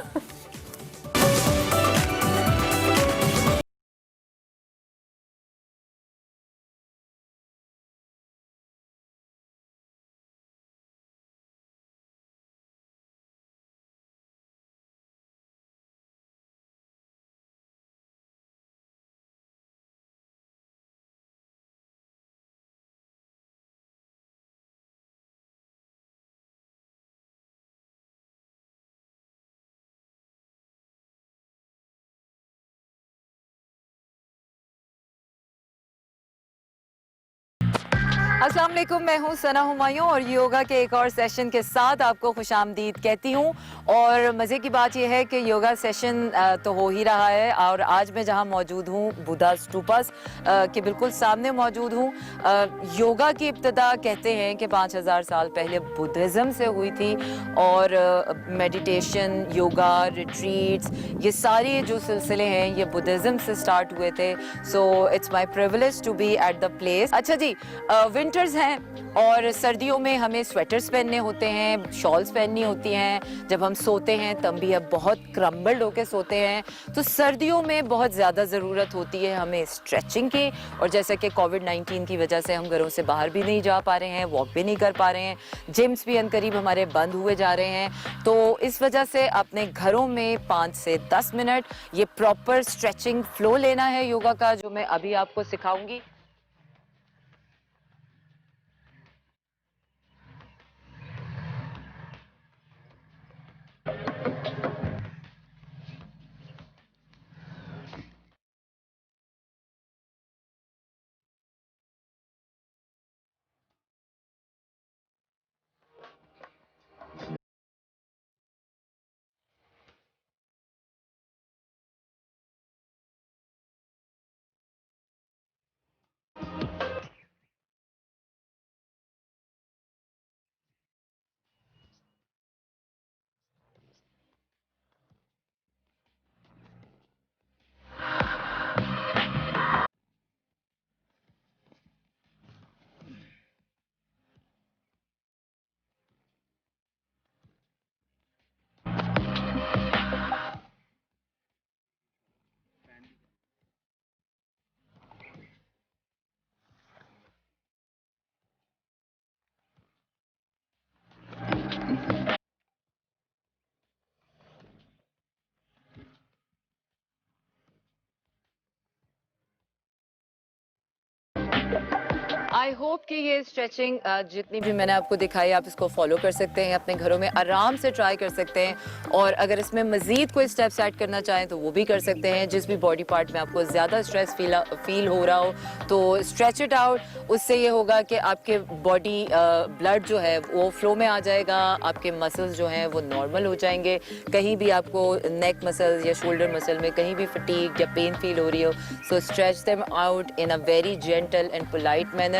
अस्सलाम वालेकुम, मैं हूँ सना हुमायूं, और योगा के एक और सेशन के साथ आपको खुशामदीद कहती हूँ। और मज़े की बात यह है कि योगा सेशन तो हो ही रहा है, और आज मैं जहाँ मौजूद हूँ बुद्धा स्टूपास के बिल्कुल सामने मौजूद हूँ। योगा की इब्तिदा कहते हैं कि 5000 साल पहले बुद्धिज़्म से हुई थी, और मेडिटेशन, योगा, रिट्रीट्स, ये सारे जो सिलसिले हैं ये बुद्धिज़्म से स्टार्ट हुए थे। So it's my privilege to be at the place. अच्छा जी, विंटर्स हैं, और सर्दियों में हमें स्वेटर्स पहनने होते हैं, शॉल्स पहननी होती हैं, जब हम सोते हैं तब भी अब बहुत क्रम्बल्ड होकर सोते हैं। तो सर्दियों में बहुत ज़्यादा ज़रूरत होती है हमें स्ट्रेचिंग की, और जैसे कि कोविड-19 की वजह से हम घरों से बाहर भी नहीं जा पा रहे हैं, वॉक भी नहीं कर पा रहे हैं, जिम्स भी अनकरीब हमारे बंद हुए जा रहे हैं। तो इस वजह से अपने घरों में 5 से 10 मिनट ये प्रॉपर स्ट्रेचिंग फ्लो लेना है योगा का, जो मैं अभी आपको सिखाऊंगी। आई होप कि ये स्ट्रेचिंग जितनी भी मैंने आपको दिखाई आप इसको फॉलो कर सकते हैं, अपने घरों में आराम से ट्राई कर सकते हैं, और अगर इसमें मज़ीद कोई स्टेप्स ऐड करना चाहें तो वो भी कर सकते हैं। जिस भी बॉडी पार्ट में आपको ज़्यादा स्ट्रेस फील हो रहा हो तो स्ट्रेच इट आउट, उससे ये होगा कि आपके बॉडी ब्लड जो है वो फ्लो में आ जाएगा, आपके मसल्स जो हैं वो नॉर्मल हो जाएंगे। कहीं भी आपको नेक मसल्स या शोल्डर मसल में कहीं भी फटीग या पेन फील हो रही हो, so stretch them out in a very gentle and polite manner.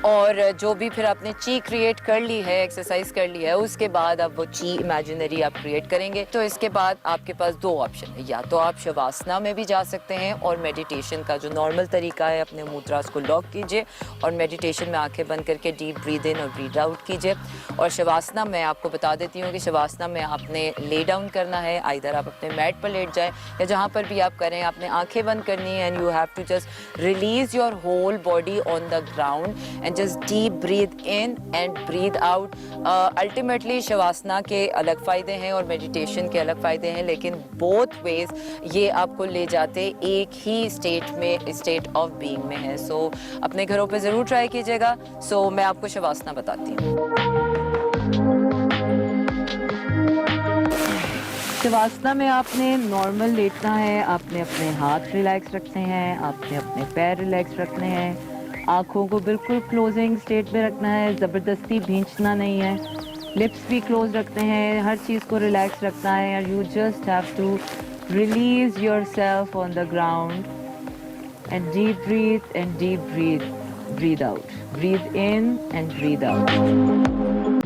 और जो भी फिर आपने ची क्रिएट कर ली है, एक्सरसाइज कर ली है, उसके बाद आप वो ची इमेजिनरी आप क्रिएट करेंगे। तो इसके बाद आपके पास दो ऑप्शन है, या तो आप शवासना में भी जा सकते हैं और मेडिटेशन का जो नॉर्मल तरीका है अपने मुद्रास को लॉक कीजिए और मेडिटेशन में आंखें बंद करके डीप ब्रीद इन और ब्रीद आउट कीजिए। और शवासना में आपको बता देती हूँ कि शवासना में आपने ले डाउन करना है, आइदर आप अपने मैट पर लेट जाएं या जहाँ पर भी आप करें आपने आंखें बंद करनी है, and you have to just release your whole body on the ground and just deep breathe in and breathe out. Ultimately shavasana के अलग फ़ायदे हैं और मेडिटेशन के अलग फ़ायदे हैं, लेकिन बोथ वेज ये आपको ले जाते एक ही स्टेट में, स्टेट ऑफ बीइंग में है। सो अपने घरों पे ज़रूर ट्राई कीजिएगा। सो मैं आपको शवासना बताती हूँ। शवासना में आपने नॉर्मल लेटना है, आपने अपने हाथ रिलैक्स रखने हैं, आपने अपने पैर रिलैक्स रखने हैं, आँखों को बिल्कुल क्लोजिंग स्टेट में रखना है, ज़बरदस्ती भींचना नहीं है, लिप्स भी क्लोज रखते हैं, हर चीज़ को रिलैक्स रखना है। And you just have to release your self on the ground and deep breath and deep breathe out, breathe in and breathe out.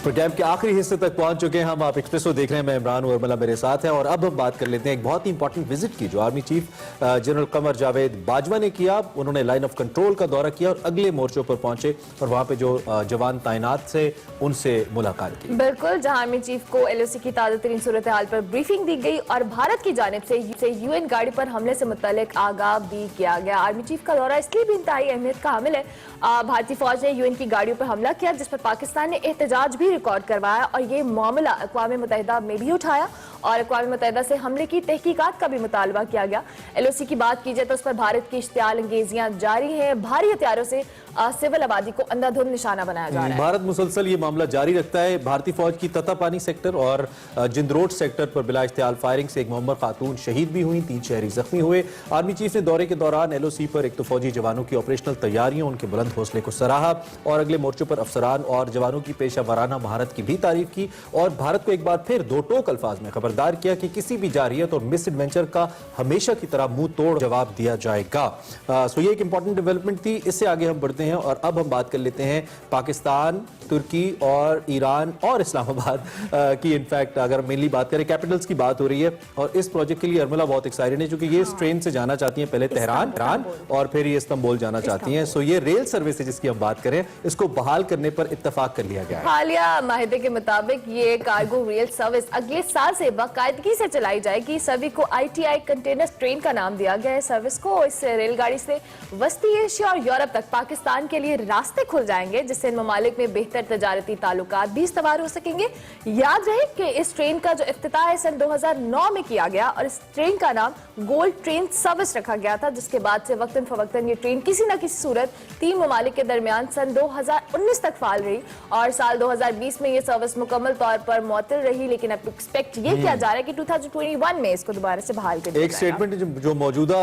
Program के आखिरी हिस्से तक पहुंच चुके हैं हम। आप एक्सप्रेसो देख रहे हैं, मैं इमरान हूं, उर्मिला मेरे साथ है। और अब हम बात कर लेते हैं एक बहुत ही इंपॉर्टेंट विजिट की जो army chief general Qamar Javed Bajwa ने किया। उन्होंने लाइन ऑफ कंट्रोल का दौरा किया और अगले मोर्चों पर पहुंचे और वहां पे जो जवान तैनात थे उनसे मुलाकात की। बिल्कुल, जहां आर्मी चीफ को एलओसी की ताज़ा तरीन सूरत हाल पर ब्रीफिंग दी गई और भारत की जानिब से यूएन गाड़ी पर हमले से मुतल्लिक आगाह भी किया गया। आर्मी चीफ का दौरा इसलिए भी इंतहाई अहमियत का हामिल है, भारतीय फौज ने यूएन की गाड़ियों पर हमला किया जिस पर पाकिस्तान ने एहतजाज भी रिकॉर्ड करवाया और ये मामला अक़वाम मुत्तहिदा में भी उठाया और अक़वाम मुत्तहिदा से हमले की तहकीकात का भी मुतालबा किया गया। एलओसी की बात की जाए तो उस पर भारत की इश्तियाल अंगेजियां जारी हैं, भारी हथियारों से सिविल आबादी को अंधाधुंध निशाना बनाया जा रहा है। भारत मुसलसल ये मामला जारी रखता है। भारतीय फौज की ततापानी सेक्टर और जिंदरोड सेक्टर पर बिला इख्तियाल फायरिंग से एक मोहम्मद खातून शहीद भी हुई, 3 शहरी जख्मी हुए। आर्मी चीफ ने दौरे के दौरान एलओसी पर एक तो फौजी जवानों की ऑपरेशनल तैयारियों, उनके बुलंद हौसले को सराहा और अगले मोर्चों पर अफसरान और जवानों की पेशा वाराना महारत की भी तारीफ की और भारत को एक बार फिर दो टोक अल्फाज में खबरदार किया कि किसी भी जारियत और मिस एडवेंचर का हमेशा की तरह मुंह तोड़ जवाब दिया जाएगा। सो ये एक इंपॉर्टेंट डेवलपमेंट थी। इससे आगे हम बढ़ते हैं और अब हम बात कर लेते हैं पाकिस्तान, तुर्की और ईरान और इस्लामाबाद की। इनफैक्ट अगर मेनली बात करें कैपिटल्स की बात हो रही है और इस प्रोजेक्ट के लिए अर्मिला बहुत एक्साइटेड है क्योंकि ये इस ट्रेन से जाना चाहती हैं, पहले तेहरान और फिर ये इस्तांबुल जाना चाहती हैं। सो ये रेल सर्विस जिसकी हम बात करें इसको बहाल करने पर इत्तेफाक कर लिया गया है। हालिया माहिदे के मुताबिक ये कार्गो रेल सर्विस अगले साल से बाकायदगी से चलाई जाएगी। सभी को ITI कंटेनर ट्रेन का नाम दिया गया है सर्विस को। इस रेलगाड़ी से वस्ती एशिया और यूरोप तक पाकिस्तान के लिए रास्ते खुल जाएंगे जिससे इन ममालिक में बेहतर तजारती ताल्लुकात भी इस्तवार हो सकेंगे। याद रहे कि इस ट्रेन का जो इफ्तिताह है सन 2009 में किया गया और इस ट्रेन का नाम गोल्ड ट्रेन सर्विस रखा गया था, जिसके बाद से वक्तन फवक्तन ये ट्रेन किसी न किसी सूरत 3 ममालिक के दरमियान सन 2019 तक फाल रही और साल 2020 में ये सर्विस मुकम्मल तौर पर मुअत्तल रही। लेकिन अब एक्सपेक्ट ये किया जा रहा है कि 2021 में इसको दोबारा से बहाल कर दिया एक स्टेटमेंट जो मौजूदा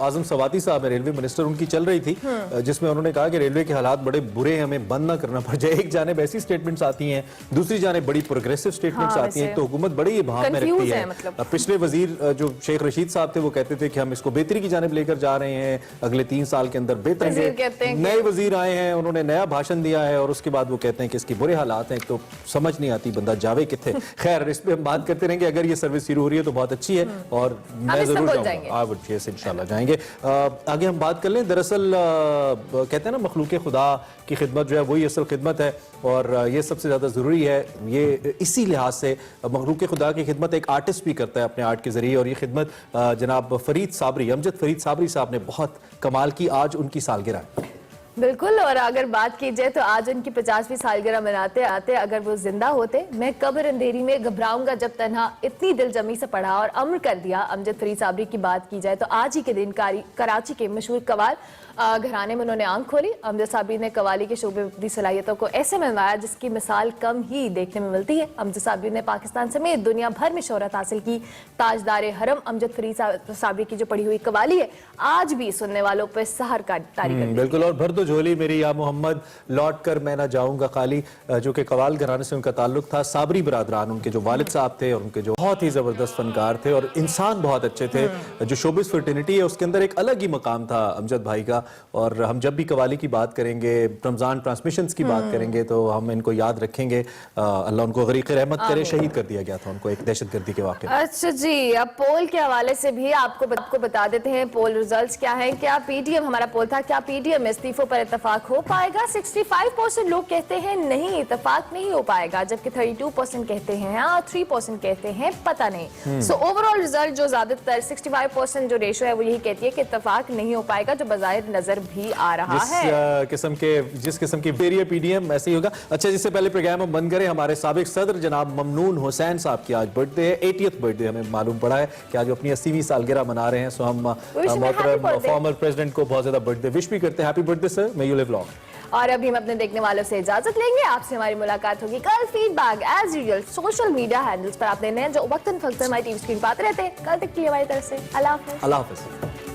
आजम सवाती साहब है रेलवे मिनिस्टर, उनकी चल रही थी जिसमें उन्होंने कहा कि रेलवे के हालात बड़े बुरे हैं, हमें बंद ना करना पड़ जाए। एक जानिब ऐसी स्टेटमेंट्स आती हैं, दूसरी जानिब बड़ी प्रोग्रेसिव स्टेटमेंट्स आती हैं, तो हुकूमत बड़ी भाव में रखती है। मतलब पिछले वजीर जो शेख रशीद साहब थे वो कहते थे कि हम इसको बेहतरी की जानिब लेकर जा रहे हैं, अगले 3 साल के अंदर बेहतर। नए वजीर आए हैं, उन्होंने नया भाषण दिया है और उसके बाद वो कहते हैं कि इसके बुरे हालात हैं, तो समझ नहीं आती बंदा जावे किथे। खैर इस पर हम बात करते रहेंगे। कि अगर ये सर्विस शुरू हो रही है तो बहुत अच्छी है और मैं जरूर जाऊंगा, आप इंशाल्लाह जाएंगे। आगे हम बात कर लें। दरअसल कहते हैं ना, मखलूक खुदा की खिदमत जो है वही असल खिदमत है और ये सबसे ज़्यादा ज़रूरी है। ये इसी लिहाज से मखलूक खुदा की खिदमत एक आर्टिस्ट भी करता है अपने आर्ट के ज़रिए, और ये खिदमत जनाब फरीद साबरी, अमजद फरीद साबरी साहब ने बहुत कमाल की। आज उनकी सालगिरह है। बिल्कुल, और अगर बात की जाए तो आज उनकी 50वीं सालगिरह मनाते आते अगर वो जिंदा होते, मैं कब्र अंधेरी में घबराऊंगा जब तन्हा, इतनी दिलजमी से पढ़ा और अमर कर दिया। अमजद फरीद साबरी की बात की जाए तो आज ही के दिन कराची के मशहूर कवाल घराने में उन्होंने आंख खोली। अमजद साबरी ने कवाली के शोबे में अपनी सलाहियतों को ऐसे मनवाया जिसकी मिसाल कम ही देखने में मिलती है। अमजद साबरी ने पाकिस्तान समेत दुनिया भर में शोहरत हासिल की। ताजदार हरम अमजद फरीद साबरी की जो पढ़ी हुई कवाली है आज भी सुनने वालों पर सहर का तारी करती है। बिल्कुल, और भर दो झोली मेरी या मोहम्मद, लौट कर मैं ना जाऊंगा खाली, जो कि कवाल घराने से उनका ताल्लुक था। साबरी बरादरान उनके जो वालिद साहब थे और उनके जो बहुत ही जबरदस्त फनकार थे और इंसान बहुत अच्छे थे। जो शोबिस फर्टिनिटी है उसके अंदर एक अलग ही मकाम था अमजद भाई का। और हम जब भी कवाली की बात करेंगे, रमजान ट्रांसमिशंस की बात करेंगे तो हम इनको याद रखेंगे। अल्लाह उनको गरीक रहमत करे। शहीद कर दिया गया था उनको एक दहशतगर्दी के वाक़े में। अच्छा जी, अब पोल के हवाले से भी आपको बता देते हैं पोल रिजल्ट्स क्या हैं। क्या पीडीएम, हमारा पोल था, क्या पीडीएम में इस्तीफों पर इत्तेफाक हो पाएगा? 65% लोग कहते हैं नहीं, इत्तेफाक नहीं हो पाएगा, जबकि 32% कहते हैं हाँ और 3% कहते हैं पता नहीं। सो ओवरऑल रिजल्ट जो ज्यादातर 65% जो रेशो है वो यही कहती है कि इत्तेफाक नहीं हो पाएगा, जो बजाहिर नजर भी आ रहा है। जिस किस्म की बेरिया पीडीएम ऐसे ही होगा। अच्छा, जिससे पहले प्रोग्राम हम बंद करें, हमारे साबिक सदर जनाब ममनून हुसैन साहब की आज बर्थडे है, 80th बर्थडे हमें मालूम पड़ा है कि आज अपनी 80वीं सालगिरह मना रहे हैं। सो हम मोहतरम फॉर्मर प्रेसिडेंट को बहुत ज्यादा बर्थडे विश भी करते हैं। Happy birthday sir, may you live long. और अभी हम अपने देखने वालों से इजाजत लेंगे। आपसे हमारी मुलाकात होगी कल। Feedback as usual social media handles पर आप देने हैं जो वक्तन फक्तन हमारी टीवी स्क्रीन पर आते रहते हैं। कल तक के लिए हमारी तरफ से अल्लाह हाफिज़। अल्लाह हाफिज़।